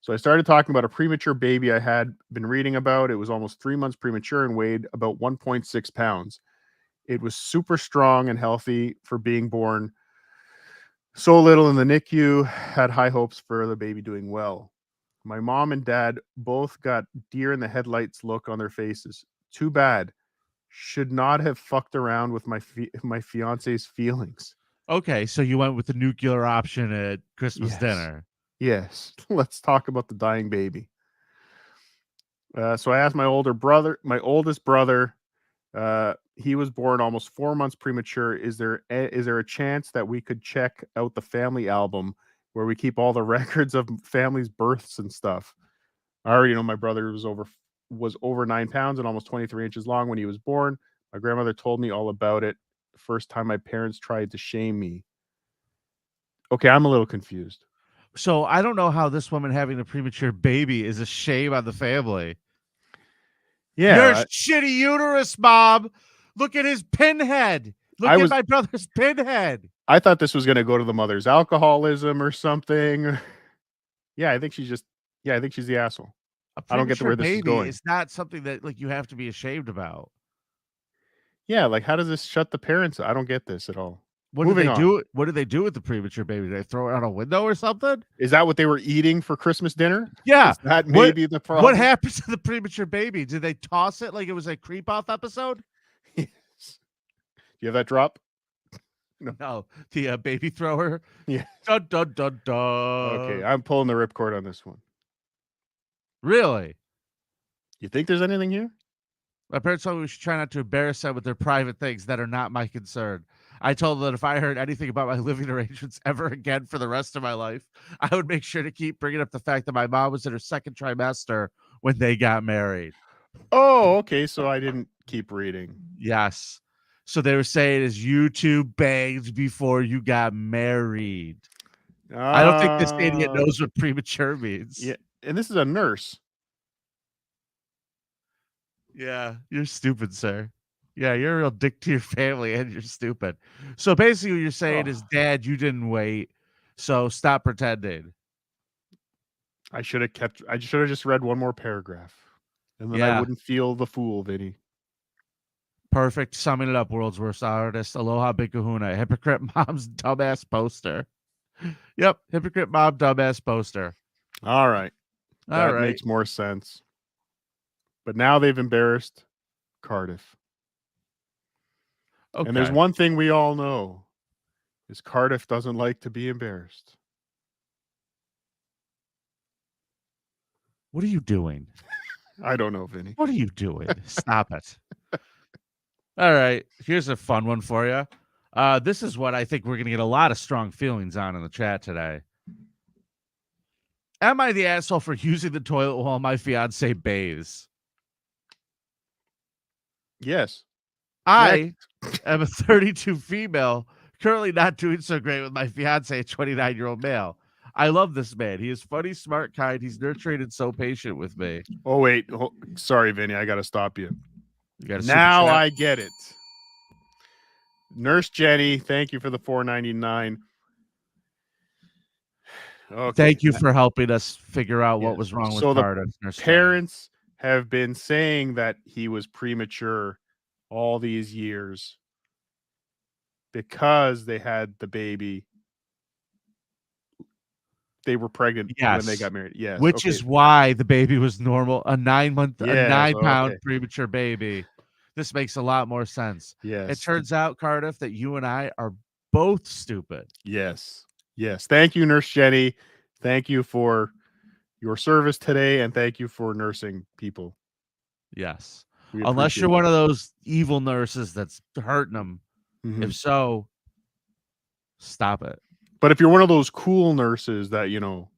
So I started talking about a premature baby I had been reading about. It was almost 3 months premature and weighed about 1.6 pounds. It was super strong and healthy for being born so little in the NICU. Had high hopes for the baby doing well. My mom and dad both got deer in the headlights look on their faces. Too bad. Should not have fucked around with my fiance's feelings. Okay, so you went with the nuclear option at Christmas dinner. Yes. Let's talk about the dying baby. So I asked my oldest brother, he was born almost 4 months premature. Is there a chance that we could check out the family album where we keep all the records of families' births and stuff? I already know my brother was over 9 pounds and almost 23 inches long when he was born. My grandmother told me all about it the first time my parents tried to shame me. Okay, I'm a little confused. So I don't know how this woman having a premature baby is a shame on the family. Yeah, Your shitty uterus, Mom. Look at his pinhead. Look at my brother's pinhead. I thought this was going to go to the mother's alcoholism or something. Yeah, I think she's the asshole. I don't get where this is going. It's not something that like you have to be ashamed about. Yeah, like how does this shut the parents? I don't get this at all. What did they do? What did they do with the premature baby? Did they throw it out a window or something? Is that what they were eating for Christmas dinner? Yeah. Is that maybe the problem? What happened to the premature baby? Did they toss it like it was a creep off episode? Yes. Do you have that drop? No. The baby thrower? Yeah. Dun, dun, dun, dun. Okay, I'm pulling the ripcord on this one. Really? You think there's anything here? My parents told me we should try not to embarrass them with their private things that are not my concern. I told them that if I heard anything about my living arrangements ever again for the rest of my life, I would make sure to keep bringing up the fact that my mom was in her 2nd trimester when they got married. Oh, okay. So I didn't keep reading. Yes. So they were saying is you two banged before you got married. I don't think this idiot knows what premature means. Yeah, and this is a nurse. Yeah, you're stupid, sir. Yeah, you're a real dick to your family and you're stupid. So basically what you're saying is, Dad, you didn't wait. So stop pretending. I should have just read one more paragraph. And then I wouldn't feel the fool, Vinny. Perfect. Summing it up, world's worst artist. Aloha, Big Kahuna. Hypocrite mom's dumbass poster. Yep, hypocrite mom, dumbass poster. All right. That makes more sense. But now they've embarrassed Cardiff. Okay. And there's one thing we all know is Cardiff doesn't like to be embarrassed. What are you doing? I don't know, Vinny. What are you doing? Stop it. All right. Here's a fun one for you. This is what I think we're going to get a lot of strong feelings on in the chat today. Am I the asshole for using the toilet while my fiance bathes? Yes. I am a 32 female, currently not doing so great with my fiance, a 29-year-old male. I love this man. He is funny, smart, kind. He's nurturing and so patient with me. Oh, wait. Sorry, Vinny. I got to stop you. You got a Now super chat? I get it. Nurse Jenny, thank you for the $4.99. Okay. Thank you for helping us figure out what Yes. was wrong So with the Cardiff. Nurse Jenny. Parents have been saying that he was premature all these years because they had the baby. They were pregnant when they Yes. got married. Yes. Which okay. is why the baby was normal. A 9 Yes, pound okay. premature baby. This makes a lot more sense. Yes. It turns out, Cardiff, that you and I are both stupid. Yes. Yes. Thank you, Nurse Jenny. Thank you for your service today, and thank you for nursing people. Yes. We Unless you're appreciate one of those evil nurses that's hurting them. Mhm. If so, stop it. But if you're one of those cool nurses that, you know,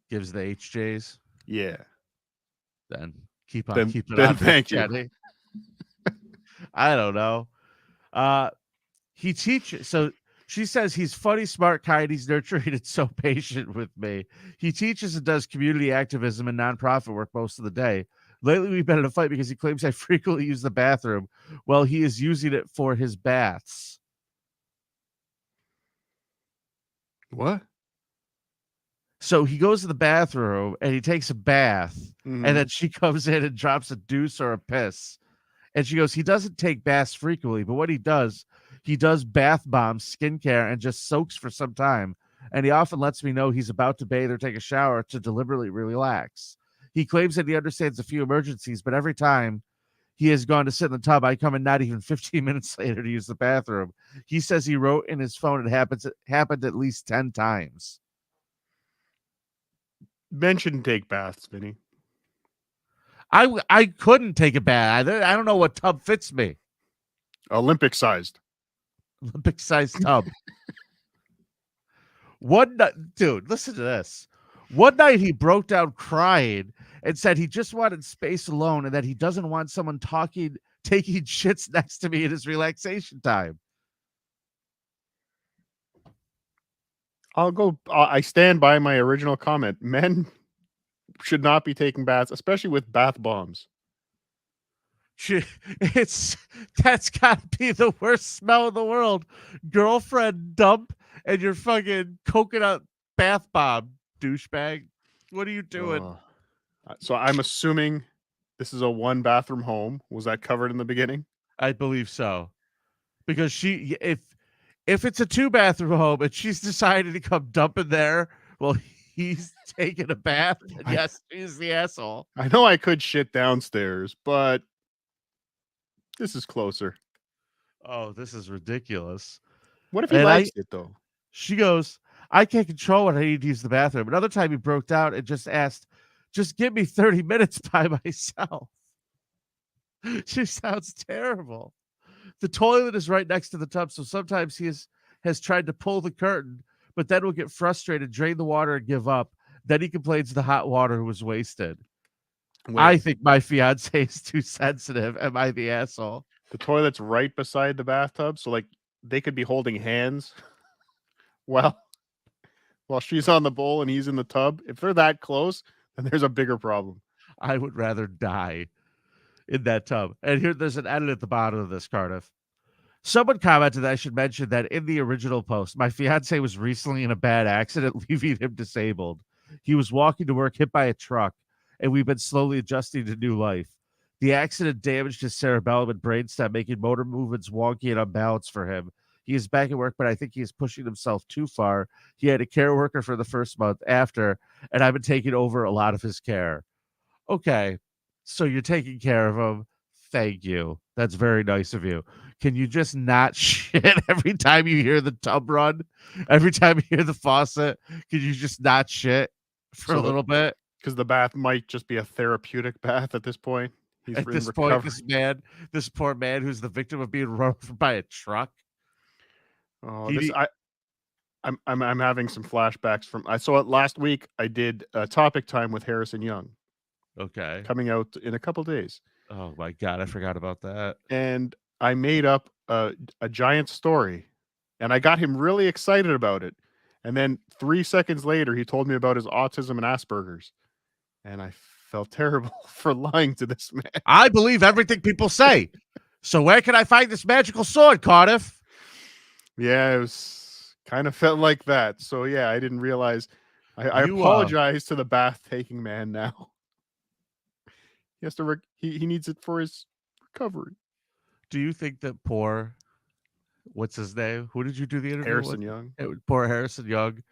Gives the HJs, yeah. then keep on Then keeping on. thank you. Jenny. I don't know. He teaches. So she says he's funny, smart, kind. He's nurturing and so patient with me. He teaches and does community activism and nonprofit work most of the day. Lately, we've been in a fight because he claims I frequently use the bathroom while he is using it for his baths. What? So he goes to the bathroom and he takes a bath, Mhm. and then she comes in and drops a deuce or a piss. And she goes, he doesn't take baths frequently, but what he does bath bombs, skincare, and just soaks for some time. And he often lets me know he's about to bathe or take a shower to deliberately relax. He claims that he understands a few emergencies, but every time he has gone to sit in the tub, I come in not even 15 minutes later to use the bathroom. He says he wrote in his phone it happened at least 10 times. Men shouldn't take baths, Vinny. I couldn't take a bath. I don't know what tub fits me. Olympic sized. Olympic sized tub. One night, dude, listen to this. One night he broke down crying and said he just wanted space alone and that he doesn't want someone taking shits next to me in his relaxation time. I stand by my original comment. Men should not be taking baths, especially with bath bombs. That's gotta be the worst smell in the world. Girlfriend dump and your fucking coconut bath bomb, douchebag. What are you doing? So I'm assuming this is a one bathroom home. Was that covered in the beginning? I believe so. Because if it's a 2-bathroom home and she's decided to come dumping there, well, he's taking a bath. And yes, she's the asshole. I know I could shit downstairs, but this is closer. Oh, this is ridiculous. What if he likes it though? She goes, I can't control when I need to use the bathroom. Another time he broke down and just asked, just give me 30 minutes by myself. She sounds terrible. The toilet is right next to the tub, so sometimes he has tried to pull the curtain, but then will get frustrated, drain the water, and give up. Then he complains the hot water was wasted. Wait, I think my fiance is too sensitive. Am I the asshole? the toilet's right beside the bathtub, so like they could be holding hands while she's on the bowl and he's in the tub. If they're that close, then there's a bigger problem. I would rather die in that tub. And there's an edit at the bottom of this, Cardiff. Someone commented that I should mention that in the original post, my fiance was recently in a bad accident, leaving him disabled. He was walking to work, hit by a truck, and we've been slowly adjusting to new life. The accident damaged his cerebellum and brainstem, making motor movements wonky and unbalanced for him. He is back at work, but I think he is pushing himself too far. He had a care worker for the first month after, and I've been taking over a lot of his care. Okay, so you're taking care of him. Thank you. That's very nice of you. Can you just not shit every time you hear the tub run? Every time you hear the faucet, can you just not shit for a So little bit? because the bath might just be a therapeutic bath at this point. He's At in this point, recovery. this poor man who's the victim of being run over by a truck. Oh, He need- I'm having some flashbacks from I saw it last week. I did a topic time with Harrison Young okay. coming out in a couple days. Oh my god, I forgot about that. And I made up a giant story, and I got him really excited about it. And then 3 seconds later, he told me about his autism and Asperger's, and I felt terrible for lying to this man. I believe everything people say. So where can I find this magical sword, Cardiff? Yeah, it was kind of felt like that. So yeah, I didn't realize. I You apologize to the bath taking man now. He has to. He needs it for his recovery. do you think that poor what's his name? Who did you do the interview with? Harrison Young, Poor Harrison Young.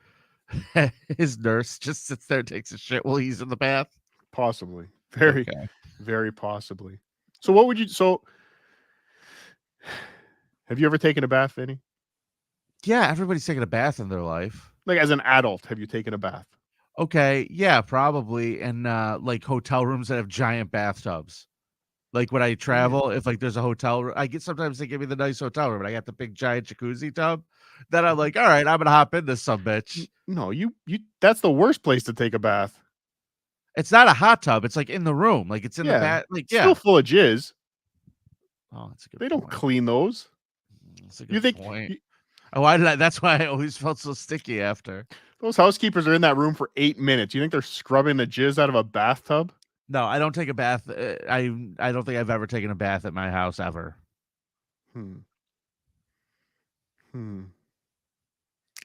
His nurse just sits there and takes a shit while he's in the bath. possibly, very, Okay. very possibly. So what would you? So have you ever taken a bath, Vinny? Yeah, everybody's taking a bath in their life. Like as an adult, have you taken a bath? Okay, yeah, probably. And like hotel rooms that have giant bathtubs. Like when I travel, if like there's a hotel room, I get sometimes they give me the nice hotel room and I got the big giant jacuzzi tub. Then I'm like, all right, I'm gonna hop in this some bitch. No, you. That's the worst place to take a bath. It's not a hot tub, it's like in the room. Like it's in the Yeah, bath. Like, still yeah. full of jizz. Oh, that's a good They point. don't clean those. That's a You good think point. Why did I? That's why I always felt so sticky after. those housekeepers are in that room for 8 minutes? You think they're scrubbing the jizz out of a bathtub? No, I don't take a bath. I don't think I've ever taken a bath at my house ever. Hmm.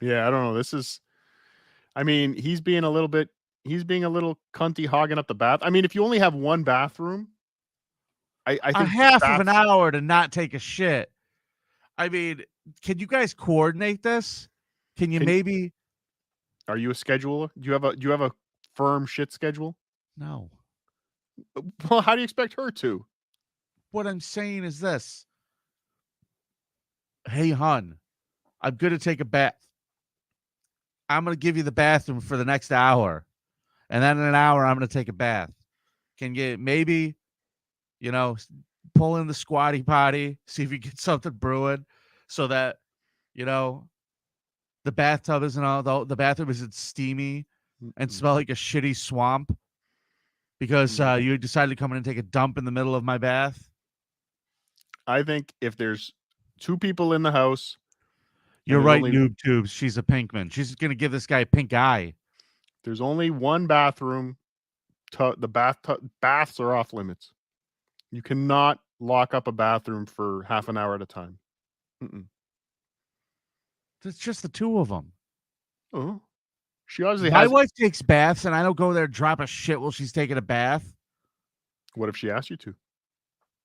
Yeah, I don't know. This is. I mean, he's being a little cunty hogging up the bath. I mean, if you only have one bathroom, I A think half of an baths. hour to not take a shit. I mean, can you guys coordinate this? Can you Can maybe? Are you a scheduler? Do you have a firm shit schedule? No. Well, how do you expect her to? What I'm saying is this. Hey, hun, I'm gonna take a bath. I'm gonna give you the bathroom for the next hour, and then in an hour I'm gonna take a bath. Can you maybe, you know, pull in the squatty potty, see if you get something brewing, so that you know the bathtub isn't all the bathroom isn't steamy and smell like a shitty swamp because you decided to come in and take a dump in the middle of my bath. I think if there's 2 people in the house and You're there's right, only noob tubes. She's a pinkman. She's gonna give this guy a pink eye. one bathroom, baths are off limits. You cannot lock up a bathroom for half an hour at a time. It's just the two of them. Oh, she obviously My has. wife takes baths, and I don't go there and drop a shit while she's taking a bath. What if she asked you to?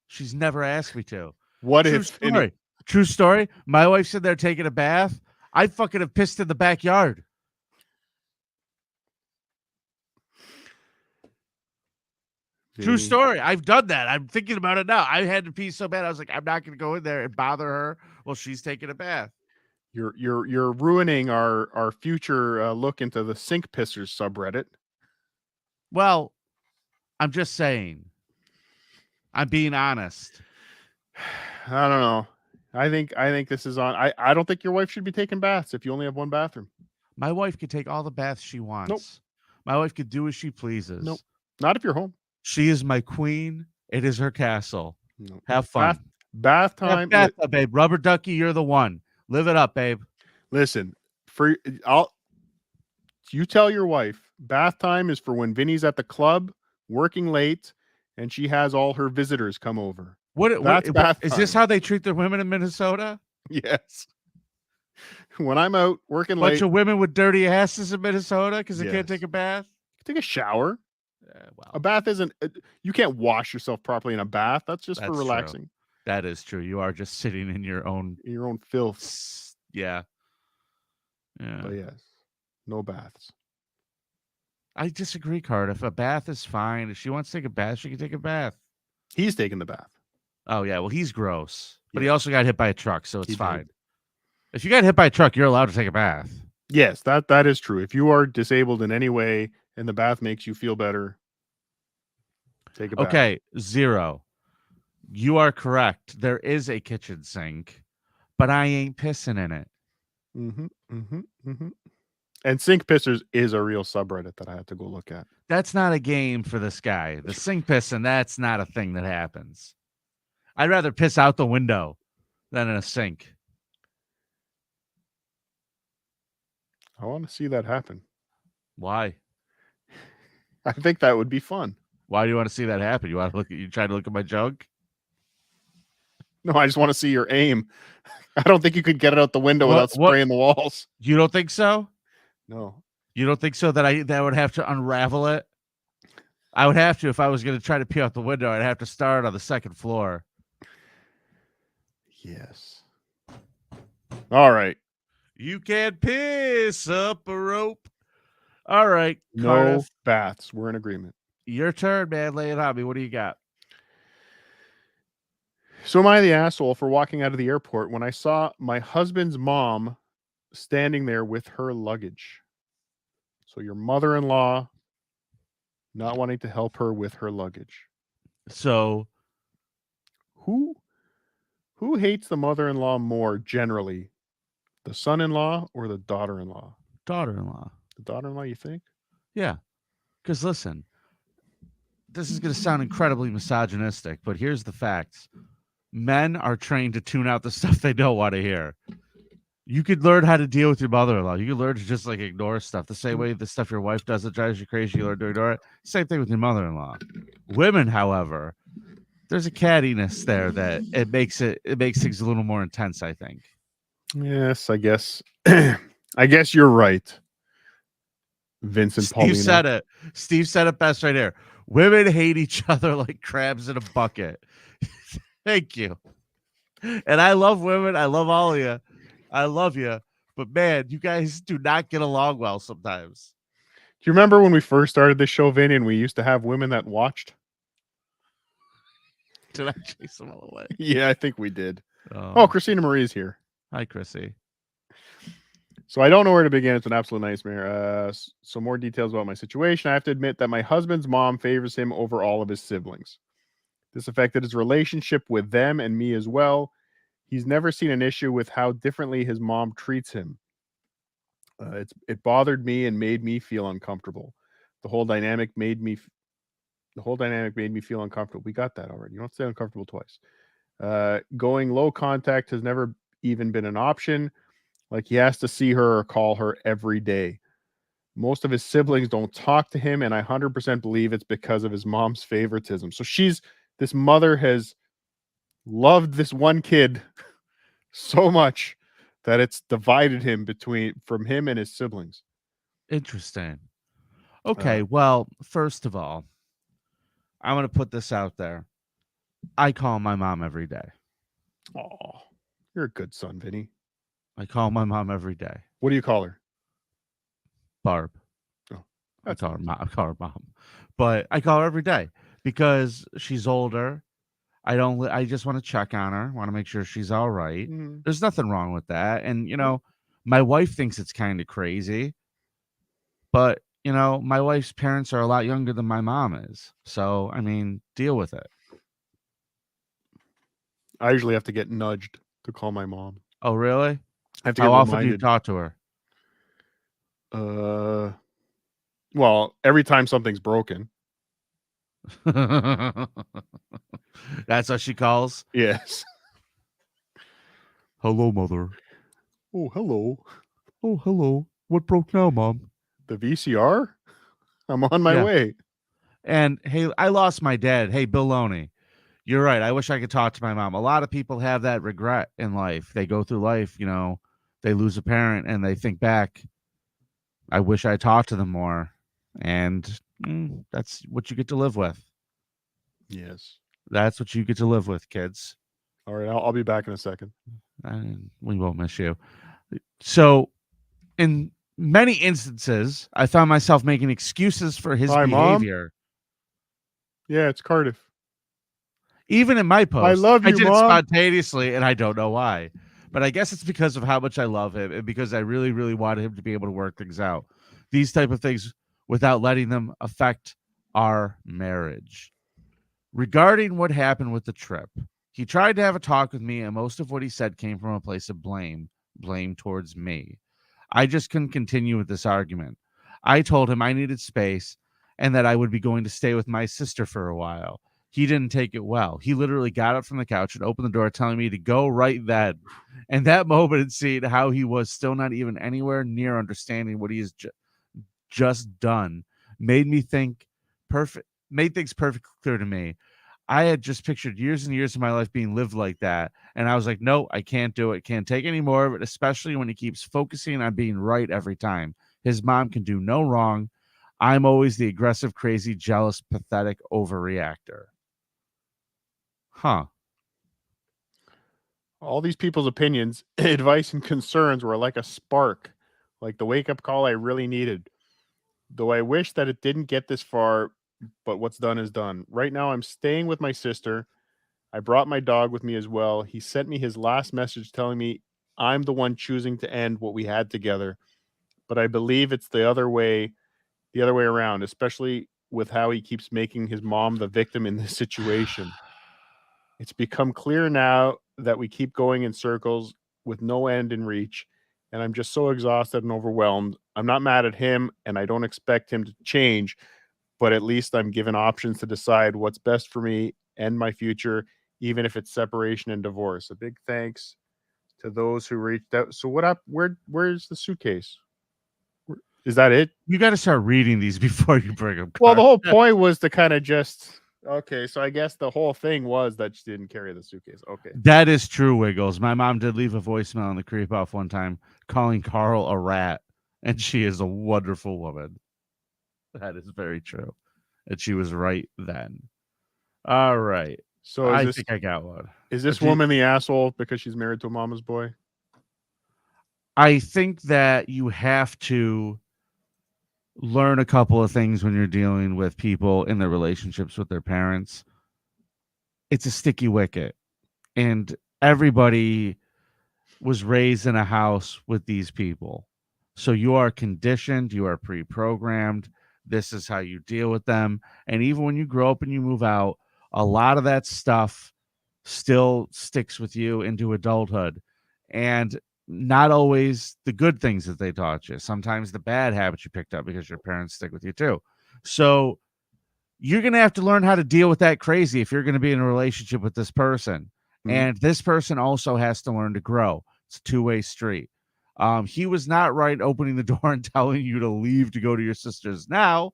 She's never asked me to. What True if story. True story. My wife's in there taking a bath. I fucking have pissed in the backyard. True story. I've done that. I'm thinking about it now. I had to pee so bad. I was like, I'm not going to go in there and bother her while she's taking a bath. You're ruining our future look into the sink pissers subreddit. Well, I'm just saying. I'm being honest. I don't know. I think this is on. I don't think your wife should be taking baths if you only have one bathroom. My wife could take all the baths she wants. Nope. My wife could do as she pleases. Nope. Not if you're home. She is my queen. It is her castle. Nope. Have fun. Bath time. Bathtub, babe. Rubber ducky, you're the one. Live it up, babe. Listen, you tell your wife bath time is for when Vinny's at the club working late and she has all her visitors come over. That's bath is time. this how they treat their women in Minnesota? Yes. When I'm out working Bunch late, of women with dirty asses in Minnesota because they can't Yes. take a bath. take a shower. Wow. A bath isn't. You can't wash yourself properly in a bath. That's just for That's relaxing. true. That is true. You are just sitting in your own filth. Yeah. Yeah. But yes, no baths. I disagree, Cardiff. A bath is fine. If she wants to take a bath, she can take a bath. He's taking the bath. Oh yeah, well he's gross, but he Yes. also got hit by a truck, so it's He fine. did. If you got hit by a truck, you're allowed to take a bath. Yes, that is true. If you are disabled in any way and the bath makes you feel better, take a bath. Okay, 0. You are correct. There is a kitchen sink, but I ain't pissing in it. And Sink Pissers is a real subreddit that I had to go look at. That's not a game for this guy. The sink pissing, that's not a thing that happens. I'd rather piss out the window than in a sink. I want to see that happen. Why? I think that would be fun. Why do you want to see that happen? You want to look at you trying to look at my junk? No, I just want to see your aim. I don't think you could get it out the window without spraying the walls. You don't think so? No. You don't think so that I would have to unravel it? I would have to if I was going to try to pee out the window. I'd have to start on the second floor. Yes. All right. You can't piss up a rope. All right, No Cardiff. baths. We're in agreement. Your turn, man. Lay it on me. What do you got? So am I the asshole for walking out of the airport when I saw my husband's mom standing there with her luggage? So your mother-in-law not wanting to help her with her luggage. So who hates the mother-in-law more generally? The son-in-law or the daughter-in-law? Daughter-in-law. The daughter-in-law, you think? Yeah. Because listen, this is going to sound incredibly misogynistic, but here's the facts. Men are trained to tune out the stuff they don't want to hear. You could learn how to deal with your mother-in-law. You could learn to just like ignore stuff. The same way the stuff your wife does that drives you crazy, you learn to ignore it. Same thing with your mother-in-law. Women, however, there's a cattiness there that it makes things a little more intense, I think. Yes, I guess. I guess you're right. Vincent Steve said it. Steve said it best right here. Women hate each other like crabs in a bucket. Thank you. And I love women. I love all of you. I love you. But man, you guys do not get along well sometimes. Do you remember when we first started this show, Vinny, and we used to have women that watched? Did I chase them all away? Yeah, I think we did. Oh, Christina Marie's here. Hi, Chrissy. So I don't know where to begin. It's an absolute nightmare. So more details about my situation. I have to admit that my husband's mom favors him over all of his siblings. This affected his relationship with them and me as well. He's never seen an issue with how differently his mom treats him. It bothered me and made me feel uncomfortable. The whole dynamic made me feel uncomfortable. We got that already. You don't say uncomfortable twice. Going low contact has never even been an option. Like he has to see her or call her every day. Most of his siblings don't talk to him, and I 100% believe it's because of his mom's favoritism. So this mother has loved this one kid so much that it's divided him from him and his siblings. Interesting. Okay, well, first of all, I'm going to put this out there. I call my mom every day. Oh, you're a good son, Vinny. I call my mom every day. What do you call her? Barb. Oh, I call her mom. But I call her every day because she's older. I just want to check on her, want to make sure she's all right. There's nothing wrong with that. And, my wife thinks it's kind of crazy. But, my wife's parents are a lot younger than my mom is. So, I mean, deal with it. I usually have to get nudged to call my mom. Oh, really? I have to How get often reminded. do you talk to her? Well, every time something's broken. That's what she calls? Yes. Hello, mother. Oh, hello. Oh, hello. What broke now, Mom? The VCR? I'm on my way. And, hey, I lost my dad. Hey, Bill Loney. You're right. I wish I could talk to my mom. A lot of people have that regret in life. They go through life, they lose a parent and they think back, I wish I talked to them more. And that's what you get to live with. Yes. That's what you get to live with, kids. All right. I'll be back in a second. We won't miss you. So, in many instances, I found myself making excuses for his Hi, Mom. behavior. Yeah, it's Cardiff. Even in my I posts, love I you, did it Mom. spontaneously, and I don't know why. But I guess it's because of how much I love him and because I really, really wanted him to be able to work things out. These type of things without letting them affect our marriage. Regarding what happened with the trip, he tried to have a talk with me, and most of what he said came from a place of blame towards me. I just couldn't continue with this argument. I told him I needed space and that I would be going to stay with my sister for a while. He didn't take it well. He literally got up from the couch and opened the door, telling me to go right then. And that moment, and seeing how he was still not even anywhere near understanding what he has just done, made me think made things perfectly clear to me. I had just pictured years and years of my life being lived like that. And I was like, no, I can't do it. Can't take any more of it, especially when he keeps focusing on being right every time. His mom can do no wrong. I'm always the aggressive, crazy, jealous, pathetic overreactor. Huh. All these people's opinions, advice, and concerns were like a spark, like the wake up call I really needed. Though I wish that it didn't get this far, but what's done is done. Right now, I'm staying with my sister. I brought my dog with me as well. He sent me his last message telling me I'm the one choosing to end what we had together. But I believe it's the other way around, especially with how he keeps making his mom the victim in this situation. It's become clear now that we keep going in circles with no end in reach, and I'm just so exhausted and overwhelmed. I'm not mad at him, and I don't expect him to change, but at least I'm given options to decide what's best for me and my future, even if it's separation and divorce. A big thanks to those who reached out. So what up? Where's the suitcase? Is that it? You got to start reading these before you bring them. Well, the whole point was to kind of just okay. So I guess the whole thing was that she didn't carry the suitcase. Okay. That is true, Wiggles. My mom did leave a voicemail on the creep off one time calling Carl a rat, and she is a wonderful woman. That is very true. And she was right then. All right. So I think I got one. is this woman the asshole because she's married to a mama's boy? I think that you have to learn a couple of things when you're dealing with people in their relationships with their parents. It's a sticky wicket, and everybody was raised in a house with these people. So you are conditioned, you are pre-programmed. This is how you deal with them. And even when you grow up and you move out, a lot of that stuff still sticks with you into adulthood. And not always the good things that they taught you. Sometimes the bad habits you picked up because your parents stick with you too. So you're going to have to learn how to deal with that crazy if you're going to be in a relationship with this person. And this person also has to learn to grow. It's a two-way street. He was not right opening the door and telling you to leave to go to your sister's now,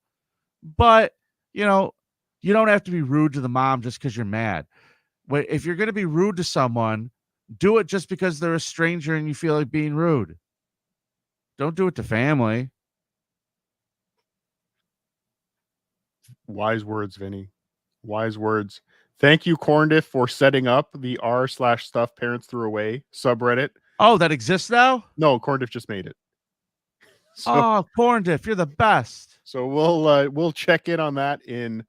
but you know, you don't have to be rude to the mom just because you're mad. But if you're going to be rude to someone, do it just because they're a stranger and you feel like being rude. Don't do it to family. Wise words, Vinny. Wise words. Thank you, Corndiff, for setting up the r/stuff parents threw away subreddit. Oh, that exists now? No, Corndiff just made it. So, Oh, corn dip, you're the best. so we'll check in on that in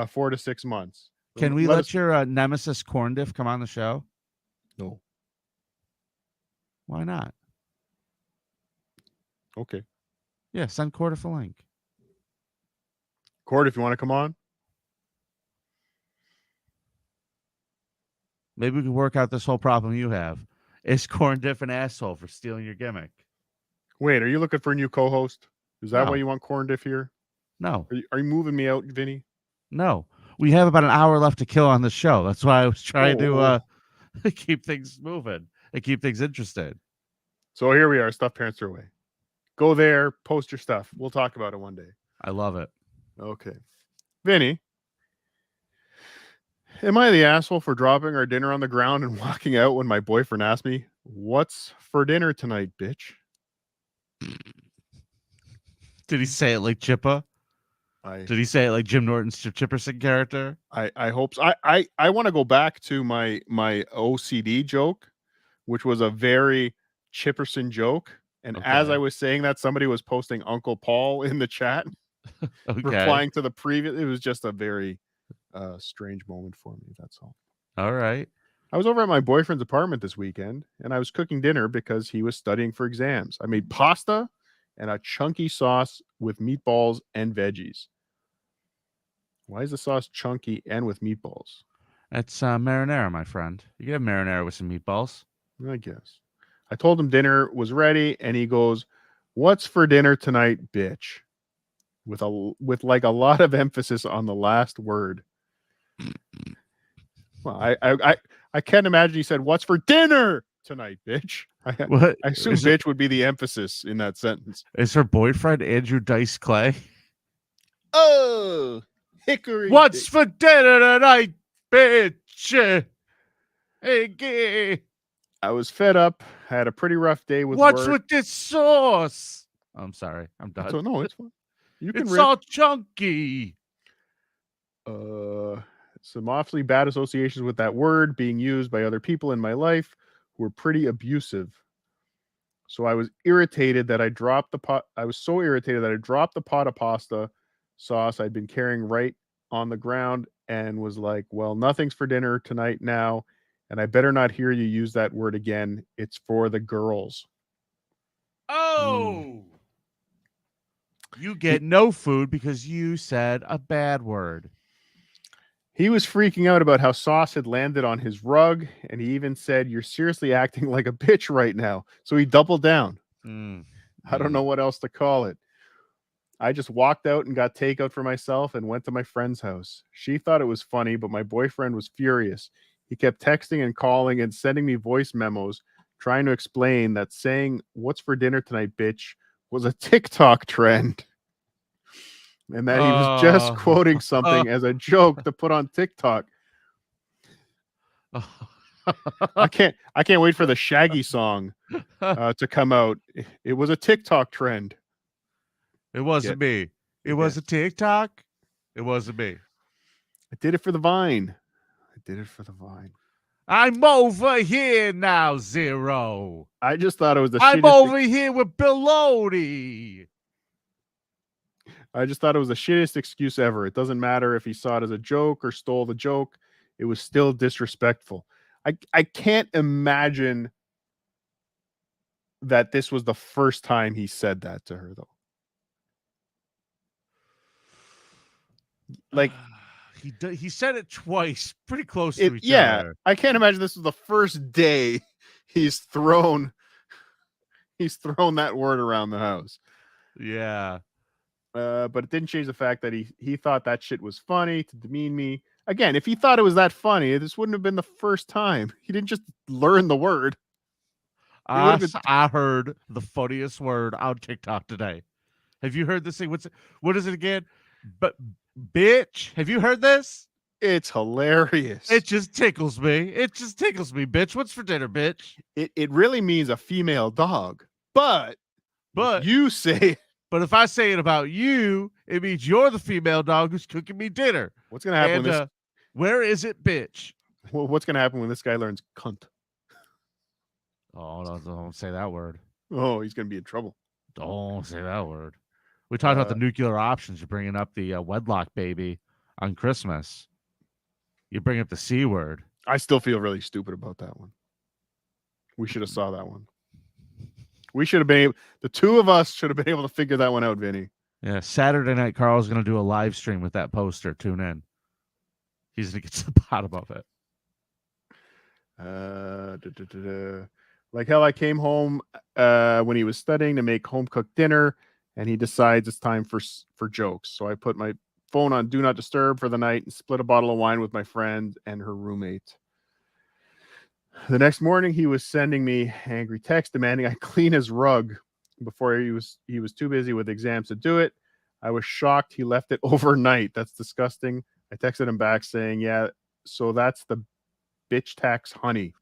4 to 6 months. Can we let your nemesis corn diff come on the show? No. Why not? Okay. Yeah, send Cordiff a link. Cord, if you want to come on. Maybe we can work out this whole problem you have. Is corn diff an asshole for stealing your gimmick? Wait, are you looking for a new co-host? Is that No. why you want Corndiff here? No. Are you moving me out, Vinny? No. We have about an hour left to kill on the show. That's why I was trying to keep things moving and keep things interesting. So here we are, stuff parents threw away. Go there, post your stuff. We'll talk about it one day. I love it. Okay. Vinny, am I the asshole for dropping our dinner on the ground and walking out when my boyfriend asked me, "What's for dinner tonight, bitch?" Did he say it like Chippa? Did he say it like Jim Norton's Chipperson character? I hope so. I want to go back to my OCD joke, which was a very Chipperson joke. And as Okay. I was saying that, somebody was posting Uncle Paul in the chat, Okay. replying to the previous. It was just a very strange moment for me. That's all. All right. I was over at my boyfriend's apartment this weekend, and I was cooking dinner because he was studying for exams. I made pasta and a chunky sauce with meatballs and veggies. Why is the sauce chunky and with meatballs? That's marinara, my friend. You can have marinara with some meatballs. I guess. I told him dinner was ready, and he goes, "What's for dinner tonight, bitch?" With like a lot of emphasis on the last word. Well, I can't imagine he said, "What's for dinner tonight, bitch?" What I assume is it? bitch would be the emphasis in that sentence. Is her boyfriend Andrew Dice Clay? Oh, hickory. What's for dinner tonight, bitch? Hey, I was fed up. I had a pretty rough day with what's work. with this sauce? I'm sorry. I'm done. So no, it's fine. You can It's riff. all chunky. Some awfully bad associations with that word being used by other people in my life who were pretty abusive. So I was irritated that I dropped the pot. I was so irritated that I dropped the pot of pasta sauce I'd been carrying right on the ground and was like, well, nothing's for dinner tonight now. And I better not hear you use that word again. It's for the girls. Oh. You get no food because you said a bad word. He was freaking out about how sauce had landed on his rug, and he even said, "You're seriously acting like a bitch right now." So he doubled down. I don't know what else to call it. I just walked out and got takeout for myself and went to my friend's house. She thought it was funny, but my boyfriend was furious. He kept texting and calling and sending me voice memos trying to explain that saying, "What's for dinner tonight, bitch?" was a TikTok trend. And that he was just quoting something as a joke to put on TikTok. I can't wait for the Shaggy song to come out. It was a TikTok trend. It wasn't me. It was a TikTok. It wasn't me. I did it for the Vine. I did it for the Vine. I'm over here now, Zero. I just thought it was the I'm shittiest. over here with Belody. I just thought it was the shittiest excuse ever. It doesn't matter if he saw it as a joke or stole the joke. It was still disrespectful. I can't imagine that this was the first time he said that to her, though. Like he said it twice, pretty close to each other. I can't imagine this was the first day he's thrown that word around the house. Yeah. But it didn't change the fact that he thought that shit was funny to demean me. Again, if he thought it was that funny, this wouldn't have been the first time. He didn't just learn the word. I heard the funniest word on TikTok today. Have you heard this thing? What is it again? But bitch, have you heard this? It's hilarious. It just tickles me. It just tickles me, bitch. What's for dinner, bitch? It really means a female dog. But you say, but if I say it about you, it means you're the female dog who's cooking me dinner. What's gonna happen when this? Where is it, bitch? What's gonna happen when this guy learns cunt? Oh, don't say that word. Oh, he's gonna be in trouble. Don't say that word. We talked about the nuclear options. You're bringing up the wedlock baby on Christmas. You bring up the C word. I still feel really stupid about that one. We should have saw that one. We should have been the two of us should have been able to figure that one out, Vinny. Yeah, Saturday night, Carl's going to do a live stream with that poster. Tune in. He's going to get to the bottom of it. Like hell, I came home when he was studying to make home cooked dinner, and he decides it's time for jokes. So I put my phone on do not disturb for the night and split a bottle of wine with my friend and her roommate. The next morning, he was sending me angry text demanding I clean his rug. Before he was too busy with exams to do it. I was shocked he left it overnight. That's disgusting. I texted him back saying, "Yeah, so that's the bitch tax, honey.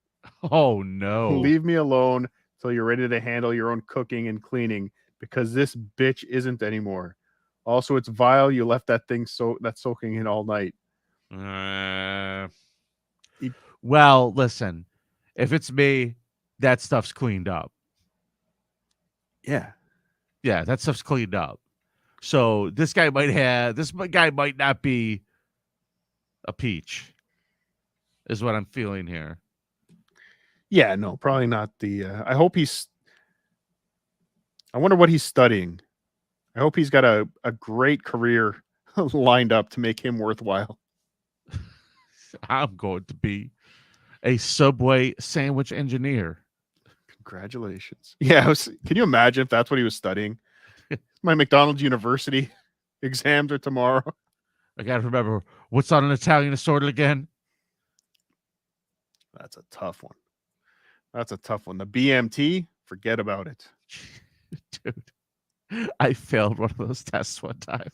Oh no! Leave me alone till you're ready to handle your own cooking and cleaning because this bitch isn't anymore. Also, it's vile. You left that thing that's soaking in all night." Well, listen. If it's me, that stuff's cleaned up. Yeah. Yeah, that stuff's cleaned up. So this guy might not be a peach, is what I'm feeling here. Yeah, no, probably not the I hope I wonder what he's studying. I hope he's got a great career lined up to make him worthwhile. I'm going to be a Subway sandwich engineer. Congratulations. Yeah, can you imagine if that's what he was studying? My McDonald's University exams are tomorrow. I got to remember, what's on an Italian assorted again? That's a tough one. That's a tough one. The BMT, forget about it. Dude, I failed one of those tests one time.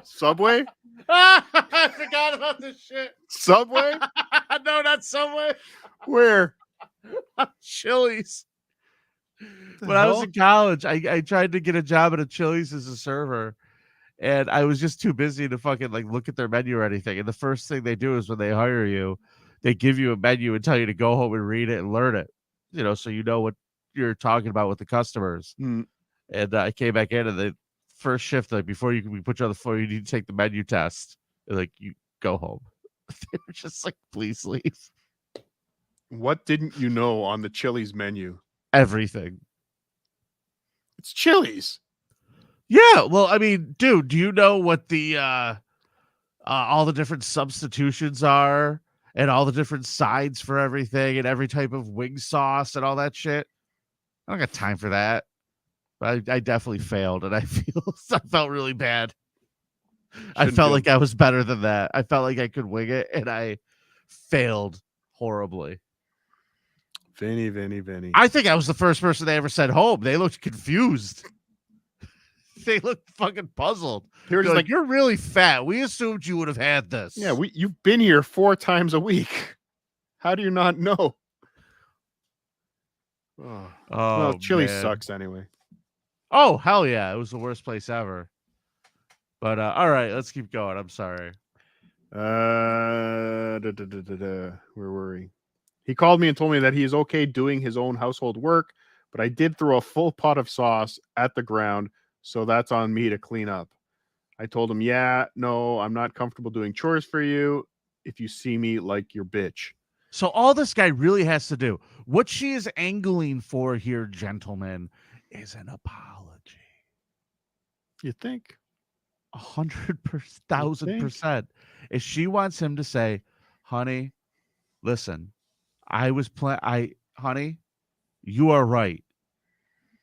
Subway? I forgot about this shit. Subway? No, not Subway. Where? Chili's. When I was in college, I tried to get a job at a Chili's as a server, and I was just too busy to fucking like look at their menu or anything. And the first thing they do is when they hire you, they give you a menu and tell you to go home and read it and learn it, so you know what you're talking about with the customers. Mm. And I came back in, and the first shift, like before we put you on the floor, you need to take the menu test. And, like, you go home. They were just like, please leave. What didn't you know on the Chili's menu? Everything. It's Chili's. Yeah, well, I mean, dude, do you know what the all the different substitutions are, and all the different sides for everything, and every type of wing sauce and all that shit? I don't got time for that. But I definitely failed, and I felt really bad. I felt like I was better than that. I felt like I could wing it, and I failed horribly. Vinny. I think I was the first person they ever sent home. They looked confused. They looked fucking puzzled. They're just like, you're really fat. We assumed you would have had this. Yeah, you've been here 4 times a week. How do you not know? Well, Chili's sucks anyway. Oh, hell yeah. It was the worst place ever. But all right, let's keep going. I'm sorry. Where were we? He called me and told me that he is okay doing his own household work, but I did throw a full pot of sauce at the ground, so that's on me to clean up. I told him, yeah, no, I'm not comfortable doing chores for you if you see me like your bitch. So all this guy really has to do, what she is angling for here, gentlemen, is an apology. You think? 100,000%. If she wants him to say, honey, listen, honey, you are right.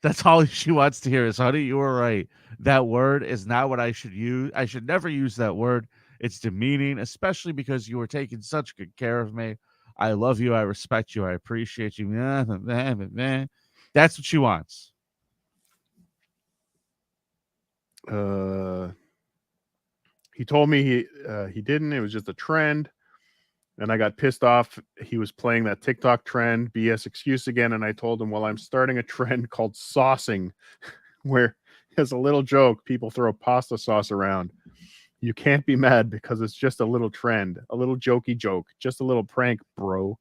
That's all she wants to hear is, honey, you are right. That word is not what I should use. I should never use that word. It's demeaning, especially because you were taking such good care of me. I love you. I respect you. I appreciate you. That's what she wants. He told me he didn't. It was just a trend. And I got pissed off. He was playing that TikTok trend, BS excuse again. And I told him, well, I'm starting a trend called saucing, where as a little joke, people throw pasta sauce around. You can't be mad because it's just a little trend, a little jokey joke, just a little prank, bro.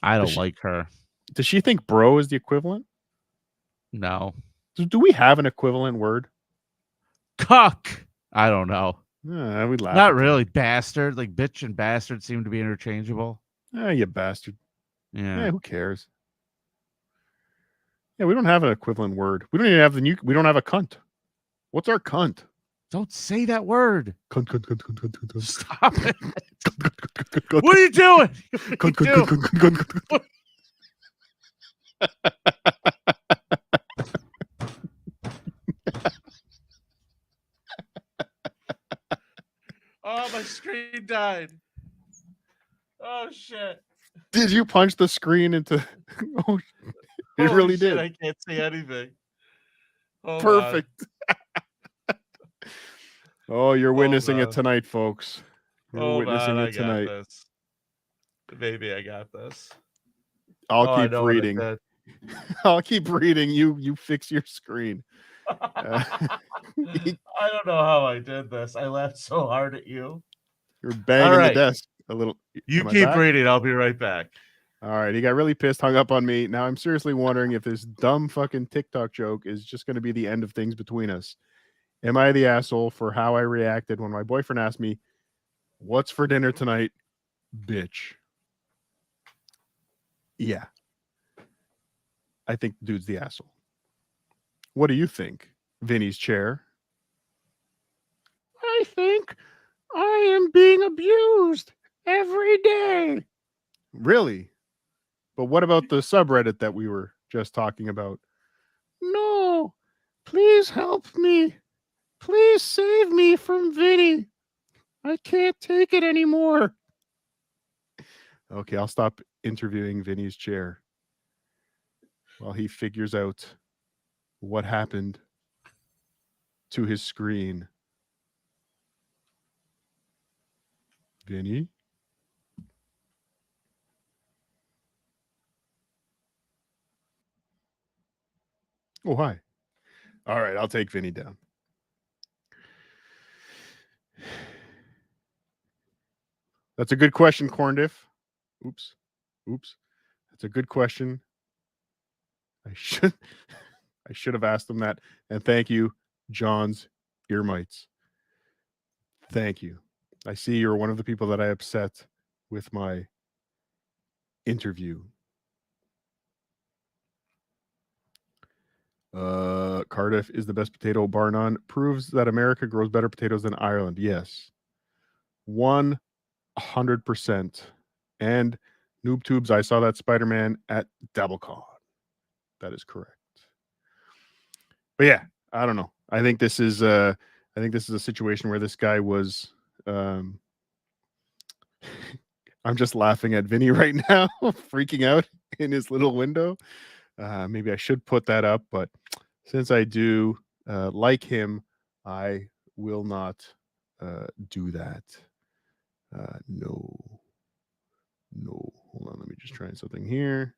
I don't like her. Does she think bro is the equivalent? No. Do we have an equivalent word? Cuck. I don't know. We laugh. Not really. Bastard. Like bitch and bastard seem to be interchangeable. You bastard. Yeah. Who cares? Yeah, we don't have an equivalent word. We don't even have we don't have a cunt. What's our cunt? Don't say that word. Cunt. Stop it. What are you doing? Oh, my screen died. Oh, shit. Did you punch the screen into... Oh, it really did. I can't see anything. Perfect. Oh, you're witnessing it tonight, folks. You're witnessing it tonight. This. Maybe I got this. I'll keep reading. I'll keep reading. You fix your screen. I don't know how I did this. I laughed so hard at you. You're banging the desk a little. You keep reading. I'll be right back. All right, he got really pissed, hung up on me. Now I'm seriously wondering if this dumb fucking TikTok joke is just going to be the end of things between us. Am I the asshole for how I reacted when my boyfriend asked me, "What's for dinner tonight, bitch?" Yeah, I think the dude's the asshole. What do you think, Vinny's chair? I think I am being abused every day. Really? But what about the subreddit that we were just talking about? No, please help me. Please save me from Vinny. I can't take it anymore. Okay, I'll stop interviewing Vinny's chair while he figures out what happened to his screen. Vinny? Oh, hi. All right, I'll take Vinny down. That's a good question, Corndiff. Oops. That's a good question. I should have asked him that. And thank you, John's earmites. Thank you. I see you're one of the people that I upset with my interview. Cardiff is the best potato, bar none. Proves that America grows better potatoes than Ireland. Yes. 100%. And Noob Tubes, I saw that Spider-Man at DoubleCon. That is correct. But yeah, I don't know. I think this is a situation where this guy was I'm just laughing at Vinny right now, freaking out in his little window. Maybe I should put that up, but since I do like him, I will not do that. No. Hold on, let me just try something here.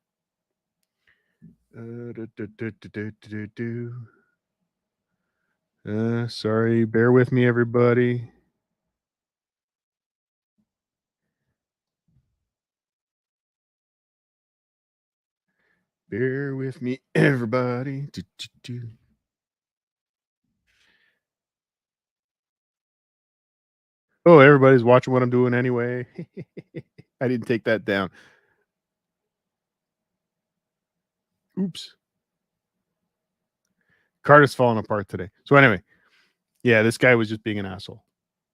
Sorry, bear with me, everybody. Bear with me, everybody. Oh, everybody's watching what I'm doing anyway. I didn't take that down. Oops. Carter's falling apart today. So anyway, yeah, this guy was just being an asshole.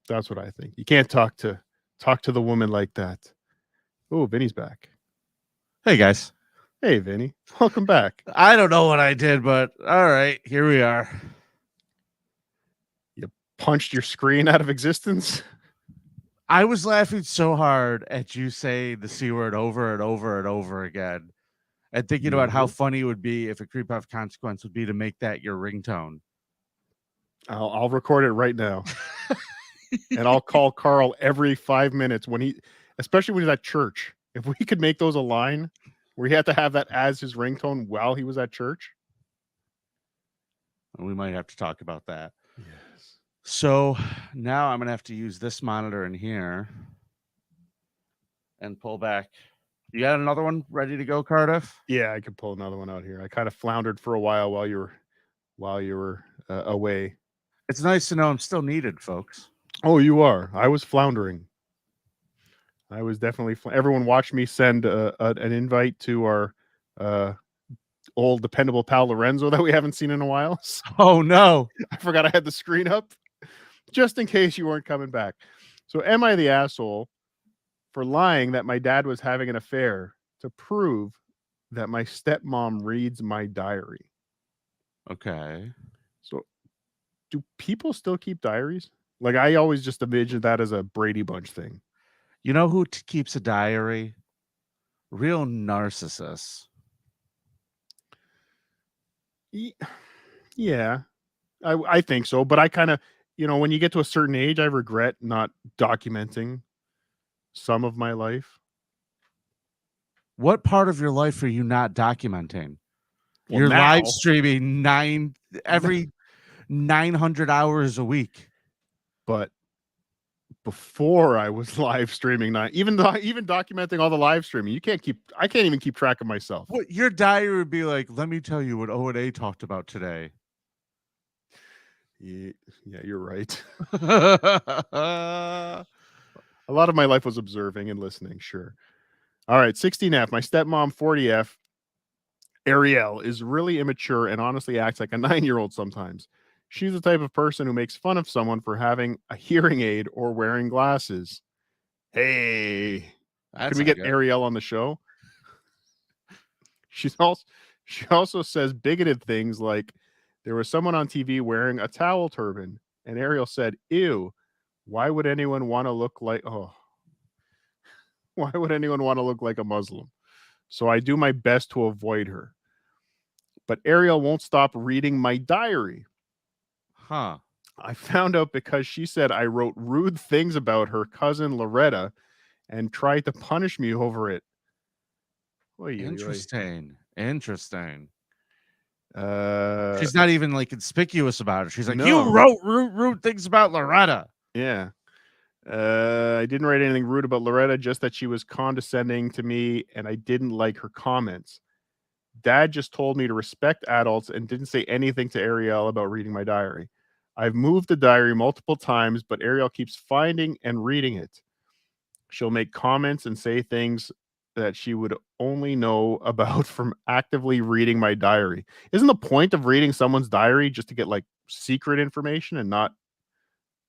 That's what I think. You can't talk to the woman like that. Oh, Vinny's back. Hey guys. Hey, Vinny. Welcome back. I don't know what I did, but all right, here we are. You punched your screen out of existence? I was laughing so hard at you saying the C word over and over and over again, and thinking about how funny it would be if a creep off consequence would be to make that your ringtone. I'll record it right now. And I'll call Carl every 5 minutes especially when he's at church. If we could make those a line where he had to have that as his ringtone while he was at church. We might have to talk about that. Yes. So now I'm going to have to use this monitor in here and pull back. You got another one ready to go, Cardiff? Yeah, I could pull another one out here. I kind of floundered for a while while you were away. It's nice to know I'm still needed, folks. Oh, you are. I was floundering. I was definitely. Everyone watched me send an invite to our old dependable pal Lorenzo that we haven't seen in a while. Oh no! I forgot I had the screen up, just in case you weren't coming back. So, am I the asshole for lying that my dad was having an affair to prove that my stepmom reads my diary? Okay. So, do people still keep diaries? Like, I always just imagined that as a Brady Bunch thing. You know who keeps a diary? Real narcissists. Yeah, I think so. But I kind of, when you get to a certain age, I regret not documenting some of my life. What part of your life are you not documenting? Well, You're now, live streaming every 900 hours a week. But before I was live streaming. Not even documenting all the live streaming. I can't even keep track of myself. What your diary would be like? Let me tell you what O&A talked about today. Yeah, you're right. A A lot of my life was observing and listening. Sure. All right, 16F. My stepmom, 40F. Ariel is really immature and honestly acts like a 9-year-old sometimes. She's the type of person who makes fun of someone for having a hearing aid or wearing glasses. Hey, can we get Ariel on the show? She also says bigoted things like there was someone on TV wearing a towel turban, and Ariel said, "Ew, why would anyone want to look like why would anyone want to look like a Muslim?" So I do my best to avoid her. But Ariel won't stop reading my diary. Huh. I found out because she said I wrote rude things about her cousin Loretta and tried to punish me over it. Interesting. Interesting. She's She's not even like conspicuous about it. She's like, no. you wrote rude things about Loretta. Yeah. I didn't write anything rude about Loretta, just that she was condescending to me and I didn't like her comments. Dad just told me to respect adults and didn't say anything to Ariel about reading my diary. I've moved the diary multiple times, but Ariel keeps finding and reading it. She'll make comments and say things that she would only know about from actively reading my diary. Isn't the point of reading someone's diary just to get like secret information and not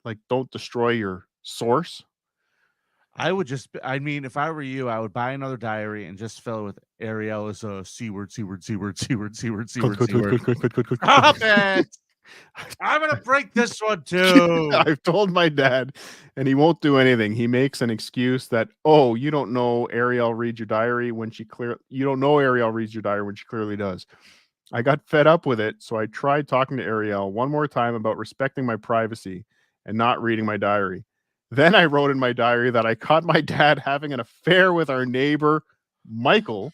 like don't destroy your source? I would just, I mean, if I were you, I would buy another diary and just fill it with Ariel as a C word, C word, C word, C word, C word, C word, C word. Stop it! I'm gonna break this one too. I've told my dad, and he won't do anything. He makes an excuse that, oh, you don't know Ariel reads your diary when she you don't know Ariel reads your diary when she clearly does. I got fed up with it, so I tried talking to Ariel one more time about respecting my privacy and not reading my diary. Then I wrote in my diary that I caught my dad having an affair with our neighbor, Michael.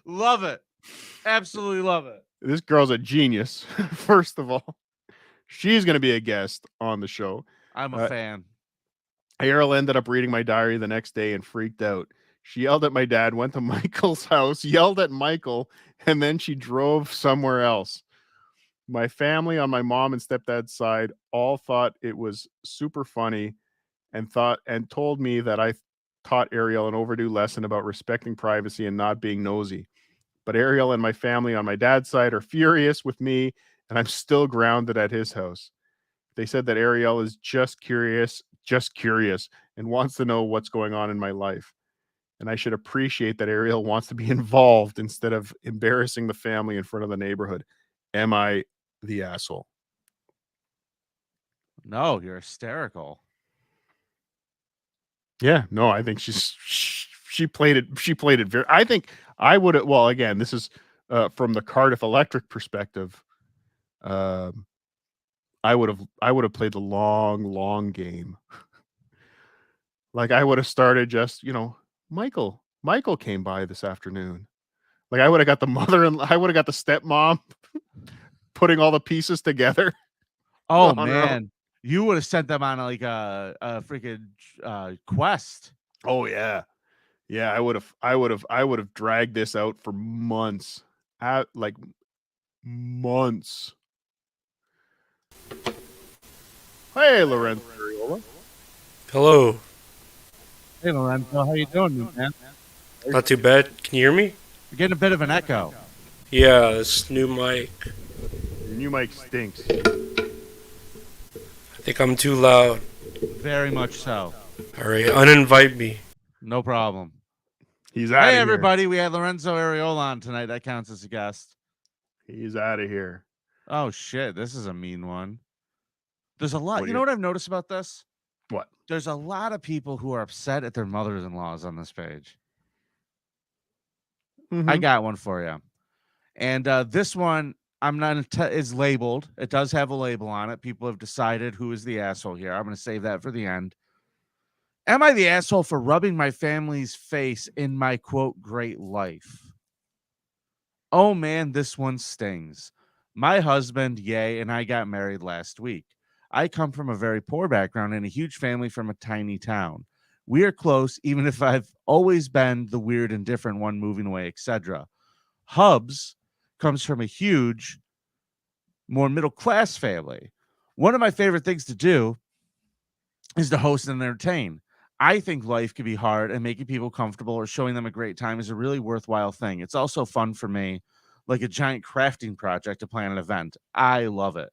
Love it. Absolutely love it. This girl's a genius. First of all, she's going to be a guest on the show. I'm a fan. Ariel ended up reading my diary the next day and freaked out. She yelled at my dad, went to Michael's house, yelled at Michael, and then she drove somewhere else. My family on my mom and stepdad's side all thought it was super funny and told me that I taught Ariel an overdue lesson about respecting privacy and not being nosy. But Ariel and my family on my dad's side are furious with me, and I'm still grounded at his house. They said that Ariel is just curious, and wants to know what's going on in my life. And I should appreciate that Ariel wants to be involved instead of embarrassing the family in front of the neighborhood. Am I the asshole? No, you're hysterical. Yeah, no, I think she played it very. I think I would have. Well, again, this is from the Cardiff Electric perspective. I would have played the long game. Like I would have started just, Michael came by this afternoon. Like I would have got the mother and I would have got the stepmom putting all the pieces together. Oh man, you would have sent them on like a freaking quest. Oh yeah. Yeah, I would have dragged this out for months. Like months. Hey, Lorenzo. Hello. Hey Lorenzo, how you doing, man? Not too bad. Can you hear me? You're getting a bit of an echo. Yeah, this new mic. Your new mic stinks. I think I'm too loud. Very much so. Alright, uninvite me. No problem. He's out of here. Hey everybody, we had Lorenzo Ariola on tonight. That counts as a guest. He's out of here. Oh shit, this is a mean one. There's a lot. You know what I've noticed about this? What? There's a lot of people who are upset at their mothers-in-laws on this page. I got one for you. And this one, I'm not is labeled. It does have a label on it. People have decided who is the asshole here. I'm going to save that for the end. Am I the asshole for rubbing my family's face in my, quote, great life? Oh, man, this one stings. My husband, Yay, and I got married last week. I come from a very poor background and a huge family from a tiny town. We are close, even if I've always been the weird and different one moving away, etc. Hubs comes from a huge, more middle class family. One of my favorite things to do is to host and entertain. I think life can be hard, and making people comfortable or showing them a great time is a really worthwhile thing. It's also fun for me, like a giant crafting project to plan an event. I love it.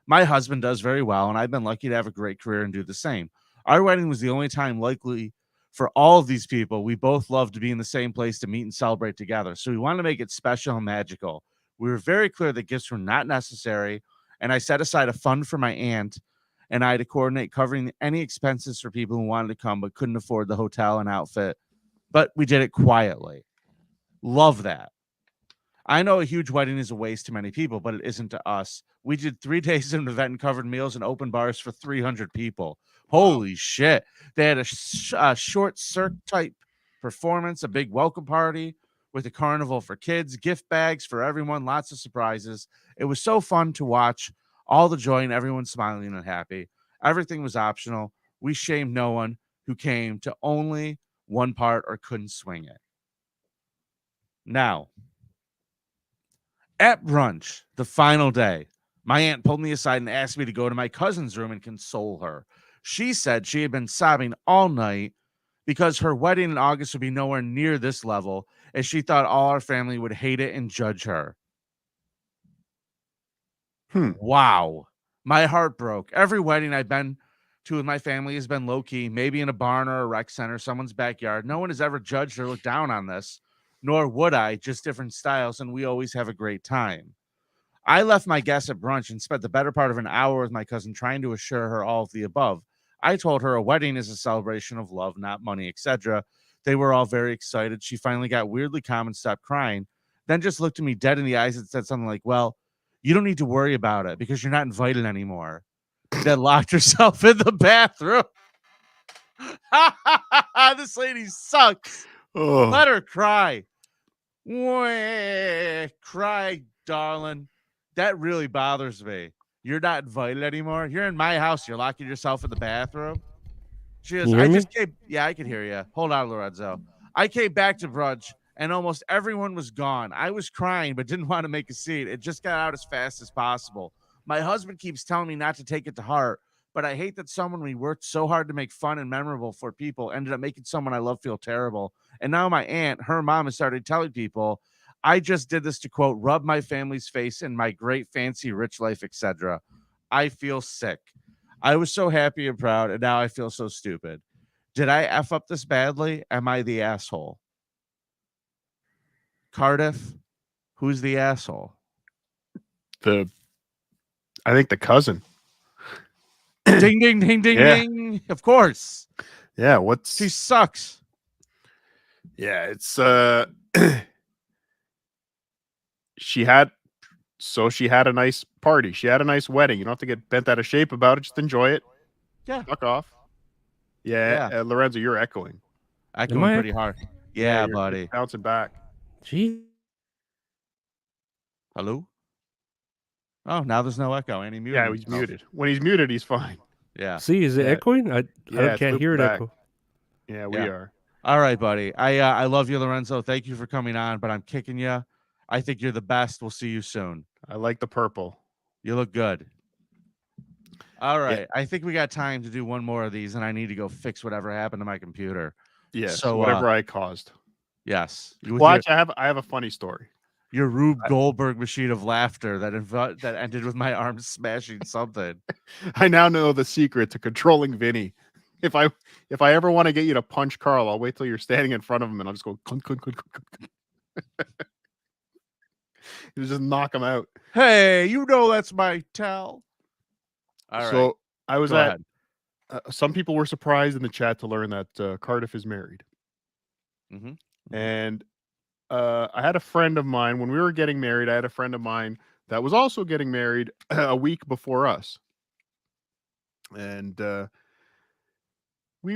My husband does very well, and I've been lucky to have a great career and do the same. Our wedding was the only time likely for all of these people. We both love to be in the same place to meet and celebrate together. So we wanted to make it special and magical. We were very clear that gifts were not necessary, and I set aside a fund for my aunt and I to coordinate covering any expenses for people who wanted to come but couldn't afford the hotel and outfit. But we did it quietly. Love that. I know a huge wedding is a waste to many people, but it isn't to us. We did 3 days of an event and covered meals and open bars for 300 people. Holy shit. They had a short cirque type performance, a big welcome party with a carnival for kids, gift bags for everyone, lots of surprises. It was so fun to watch all the joy and everyone smiling and happy. Everything was optional. We shamed no one who came to only one part or couldn't swing it. Now, at brunch, the final day, my aunt pulled me aside and asked me to go to my cousin's room and console her. She said she had been sobbing all night because her wedding in August would be nowhere near this level, as she thought all our family would hate it and judge her. Wow. My heart broke. Every wedding I've been to with my family has been low-key, maybe in a barn or a rec center, someone's backyard. No one has ever judged or looked down on this, nor would I, just different styles, and we always have a great time. I left my guests at brunch and spent the better part of an hour with my cousin trying to assure her all of the above. I told her a wedding is a celebration of love, not money, etc. They were all very excited. She finally got weirdly calm and stopped crying, then just looked at me dead in the eyes and said something like, well, you don't need to worry about it because you're not invited anymore. Then locked herself in the bathroom. This lady sucks. Let her cry. Cry, darling. That really bothers me. You're not invited anymore. You're in my house. You're locking yourself in the bathroom. She goes, I just came. Yeah, I can hear you. Hold on, Lorenzo. I came back to brunch and almost everyone was gone. I was crying, but didn't want to make a scene. It just got out as fast as possible. My husband keeps telling me not to take it to heart, but I hate that someone we worked so hard to make fun and memorable for people ended up making someone I love feel terrible. And now my aunt, her mom, has started telling people I just did this to, quote, rub my family's face in my great fancy rich life, etc. I feel sick. I was so happy and proud, and now I feel so stupid. Did I F up this badly? Am I the asshole? Cardiff, who's the asshole? I think the cousin. Ding, ding, ding, ding, Yeah. ding. Of course. Yeah, She sucks. Yeah, it's she had a nice party. She had a nice wedding. You don't have to get bent out of shape about it. Just enjoy it. Yeah. Fuck off. Yeah. Lorenzo, you're echoing. Echoing pretty hard. Yeah, you're buddy. bouncing back. Gee. Hello? Oh, now there's no echo. And he muted. Yeah, he's muted. When he's muted, he's fine. Yeah. See, is it echoing? I can't hear it back. echo. Yeah, we are. All right, buddy. I love you, Lorenzo. Thank you for coming on, but I'm kicking you. I think you're the best. We'll see you soon. I like the purple. You look good. All right. Yeah. I think we got time to do one more of these, and I need to go fix whatever happened to my computer. Yeah. So whatever I caused. Yes. Watch. I have a funny story. Your Rube Goldberg machine of laughter that ended with my arm smashing something. I now know the secret to controlling Vinny. If I ever want to get you to punch Carl, I'll wait till you're standing in front of him and I'll just go clunk, clunk, clunk, clunk. You just knock him out. Hey, you know that's my towel. All right. So I was some people were surprised in the chat to learn that Cardiff is married. Mm-hmm. And I had a friend of mine, when we were getting married, I had a friend of mine that was also getting married a week before us. And we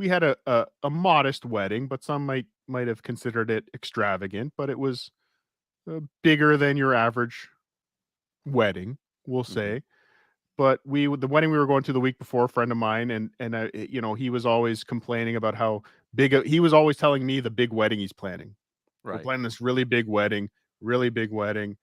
had a modest wedding, but some might have considered it extravagant, but it was bigger than your average wedding, we'll Mhm. say. But the wedding we were going to the week before, a friend of mine, and you know, he was always complaining about how he was always telling me the big wedding he's planning. We're Right. planning this really big wedding, really big wedding.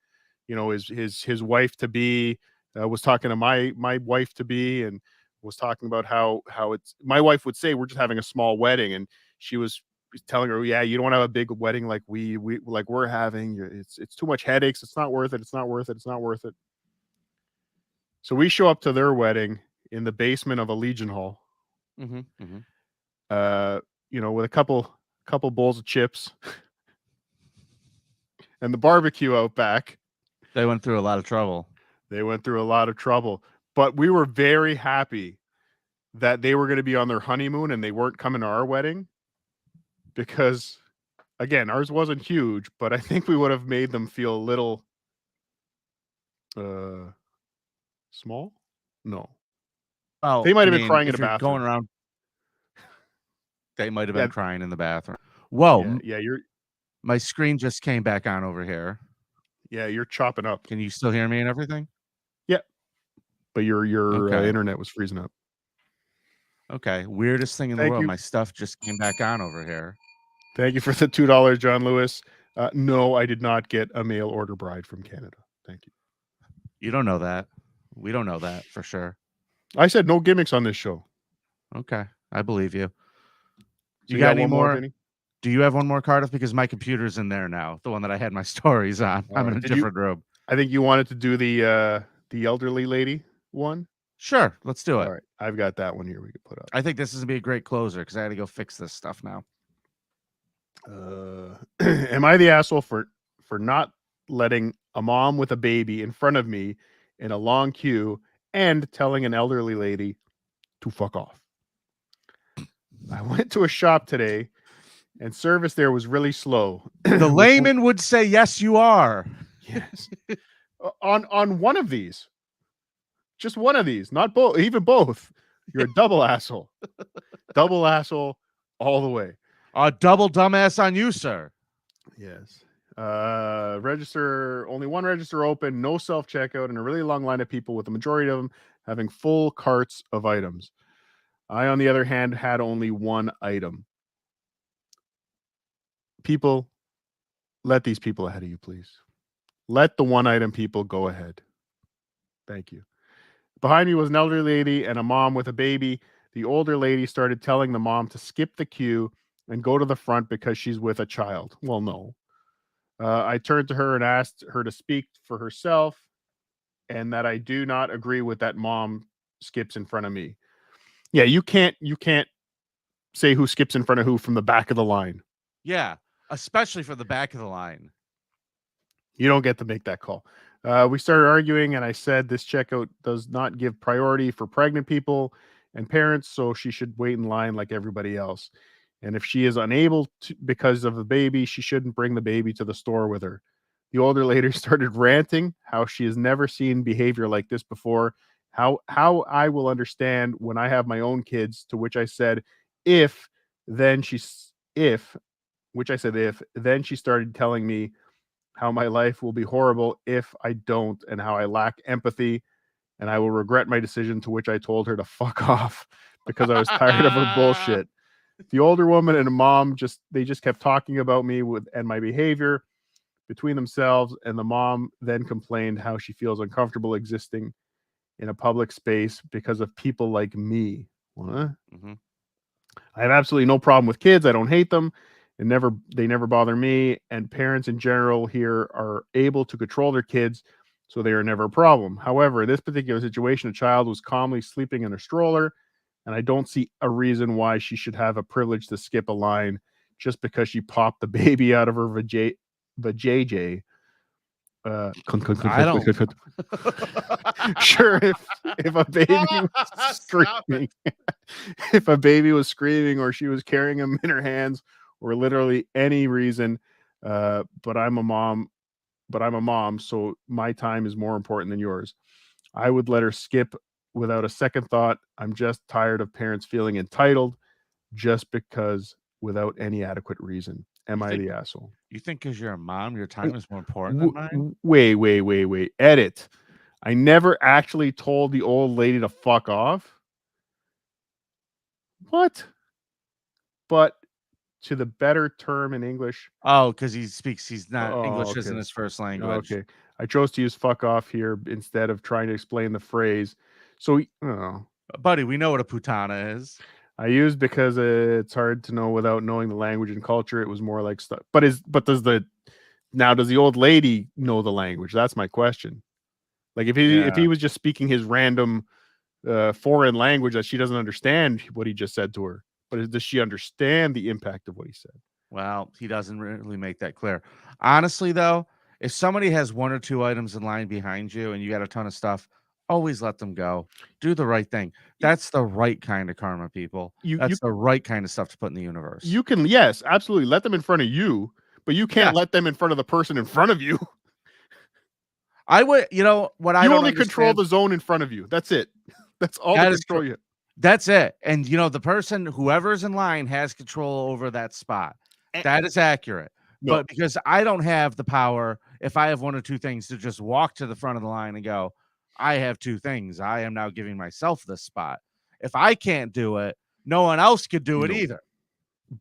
You know, his wife to be was talking to my wife to be, and was talking about how it's, my wife would say we're just having a small wedding, and she was telling her, yeah, you don't want to have a big wedding like we like we're having. It's too much headaches. It's not worth it. It's not worth it. It's not worth it. So we show up to their wedding in the basement of a Legion Hall. Mm-hmm. Mm-hmm. You know, with a couple bowls of chips and the barbecue out back. They went through a lot of trouble. They went through a lot of trouble, but we were very happy that they were going to be on their honeymoon and they weren't coming to our wedding, because again, ours wasn't huge, but I think we would have made them feel a little small. No, Well, they might I have been mean, crying in if the you're bathroom. going around, they might have Yeah, been crying in the bathroom. Whoa, yeah, my screen just came back on over here. you're chopping up. Can you still hear me and everything? Yeah, but your Okay. internet was freezing up. Okay. Weirdest thing in the Thank world. you. My stuff just came back on over here. Thank you for the $2, John Lewis. No, I did not get a mail order bride from Canada. Thank you. You don't know that. We don't know that for sure. I said no gimmicks on this show. Okay. I believe you. So You got any one more, more? Vinny? Do you have one more, Cardiff? Because my computer's in there now. The one that I had my stories on. All I'm right. in a different room. I think you wanted to do the elderly lady one. Sure. Let's do it. All right. I've got that one here we could put up. I think this is going to be a great closer because I got to go fix this stuff now. Am I the asshole for not letting a mom with a baby in front of me in a long queue and telling an elderly lady to fuck off? I went to a shop today and service there was really slow. The layman would say, yes, you are. Yes. On one of these. Just one of these, not both, even both. You're a double asshole. Double asshole all the way. A double dumbass on you, sir. Yes. Register, only one register open, no self-checkout, and a really long line of people, with the majority of them having full carts of items. I, on the other hand, had only one item. People, let these people ahead of you, please. Let the one item people go ahead. Thank you. Behind me was an elderly lady and a mom with a baby. The older lady started telling the mom to skip the queue and go to the front because she's with a child. Well, no. I turned to her and asked her to speak for herself, and that I do not agree with that mom skips in front of me. Yeah, you can't say who skips in front of who from the back of the line. Yeah, especially for the back of the line. You don't get to make that call. We started arguing, and I said this checkout does not give priority for pregnant people and parents, so she should wait in line like everybody else. And if she is unable to because of the baby, she shouldn't bring the baby to the store with her. The older lady started ranting how she has never seen behavior like this before. How I will understand when I have my own kids. To which I said, if, then she started telling me how my life will be horrible if I don't, and how I lack empathy, and I will regret my decision. To which I told her to fuck off because I was tired of her bullshit. The older woman and a mom just kept talking about me and my behavior between themselves, and the mom then complained how she feels uncomfortable existing in a public space because of people like me. What? Mm-hmm. I have absolutely no problem with kids. I don't hate them. They never bother me. And parents in general here are able to control their kids, so they are never a problem. However, in this particular situation, a child was calmly sleeping in a stroller, and I don't see a reason why she should have a privilege to skip a line just because she popped the baby out of her vajayjay. I don't. Sure, if a baby was screaming, if a baby was screaming, or she was carrying him in her hands, or literally any reason, but I'm a mom, so my time is more important than yours. I would let her skip without a second thought. I'm just tired of parents feeling entitled just because without any adequate reason. Am I the asshole? You think because you're a mom, your time is more important than mine? Wait. Edit. I never actually told the old lady to fuck off. What? But to the better term in English. Oh, because he's not English okay. isn't his first language. Okay. I chose to use fuck off here instead of trying to explain the phrase. So, Buddy, we know what a putana is. I used because it's hard to know without knowing the language and culture. It was more like stuff. But does the old lady know the language? That's my question. Like if he was just speaking his random foreign language that she doesn't understand what he just said to her, but does she understand the impact of what he said? Well, he doesn't really make that clear. Honestly, though, if somebody has 1 or 2 items in line behind you and you got a ton of stuff, always let them go. Do the right thing. That's the right kind of karma, people. That's the right kind of stuff to put in the universe. You can, yes, absolutely. Let them in front of you, but you can't let them in front of the person in front of you. I would, you know, what I you don't only understand, control the zone in front of you. That's it. That's all that control you. That's it. And, you know, the person, whoever's in line has control over that spot. That is accurate. No. But because I don't have the power, if I have 1 or 2 things, to just walk to the front of the line and go, I have 2 things. I am now giving myself this spot. If I can't do it, no one else could do it either.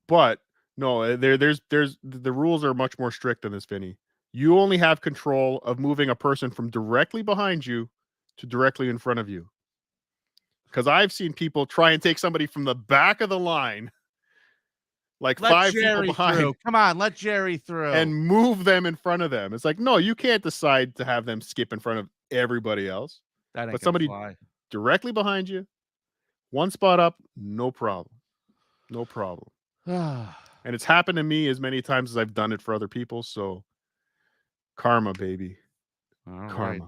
But no, there's the rules are much more strict than this, Vinny. You only have control of moving a person from directly behind you to directly in front of you. Because I've seen people try and take somebody from the back of the line, like let 5 Jerry people behind. Through. Come on, let Jerry through. And move them in front of them. It's like, no, you can't decide to have them skip in front of everybody else. That ain't but somebody directly behind you, 1 spot up, no problem. No problem. And it's happened to me as many times as I've done it for other people. So karma, baby. Karma. Right.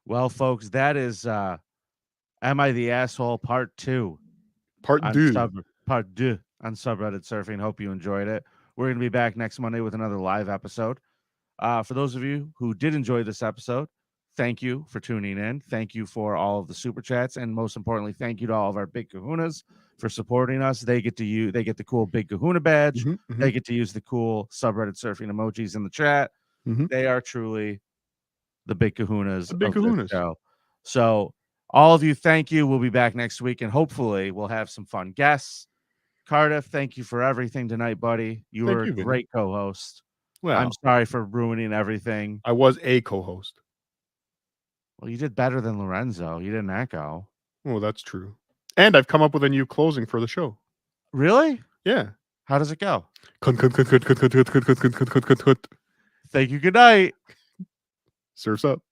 Well, folks, that is Am I the Asshole Part 2. Part 2 on Subreddit Surfing. Hope you enjoyed it. We're going to be back next Monday with another live episode. For those of you who did enjoy this episode, thank you for tuning in. Thank you for all of the super chats. And most importantly, thank you to all of our big kahunas for supporting us. They get the cool big kahuna badge. They get to use the cool Subreddit Surfing emojis in the chat. They are truly the big kahunas of this show. So all of you, thank you. We'll be back next week, and hopefully we'll have some fun guests. Cardiff, thank you for everything tonight, buddy. You were a great co-host. Well, I'm sorry for ruining everything. I was a co-host. Well, you did better than Lorenzo. You didn't echo. Oh, that's true. And I've come up with a new closing for the show. Really? Yeah. How does it go? Thank you. Good night. Surf's up.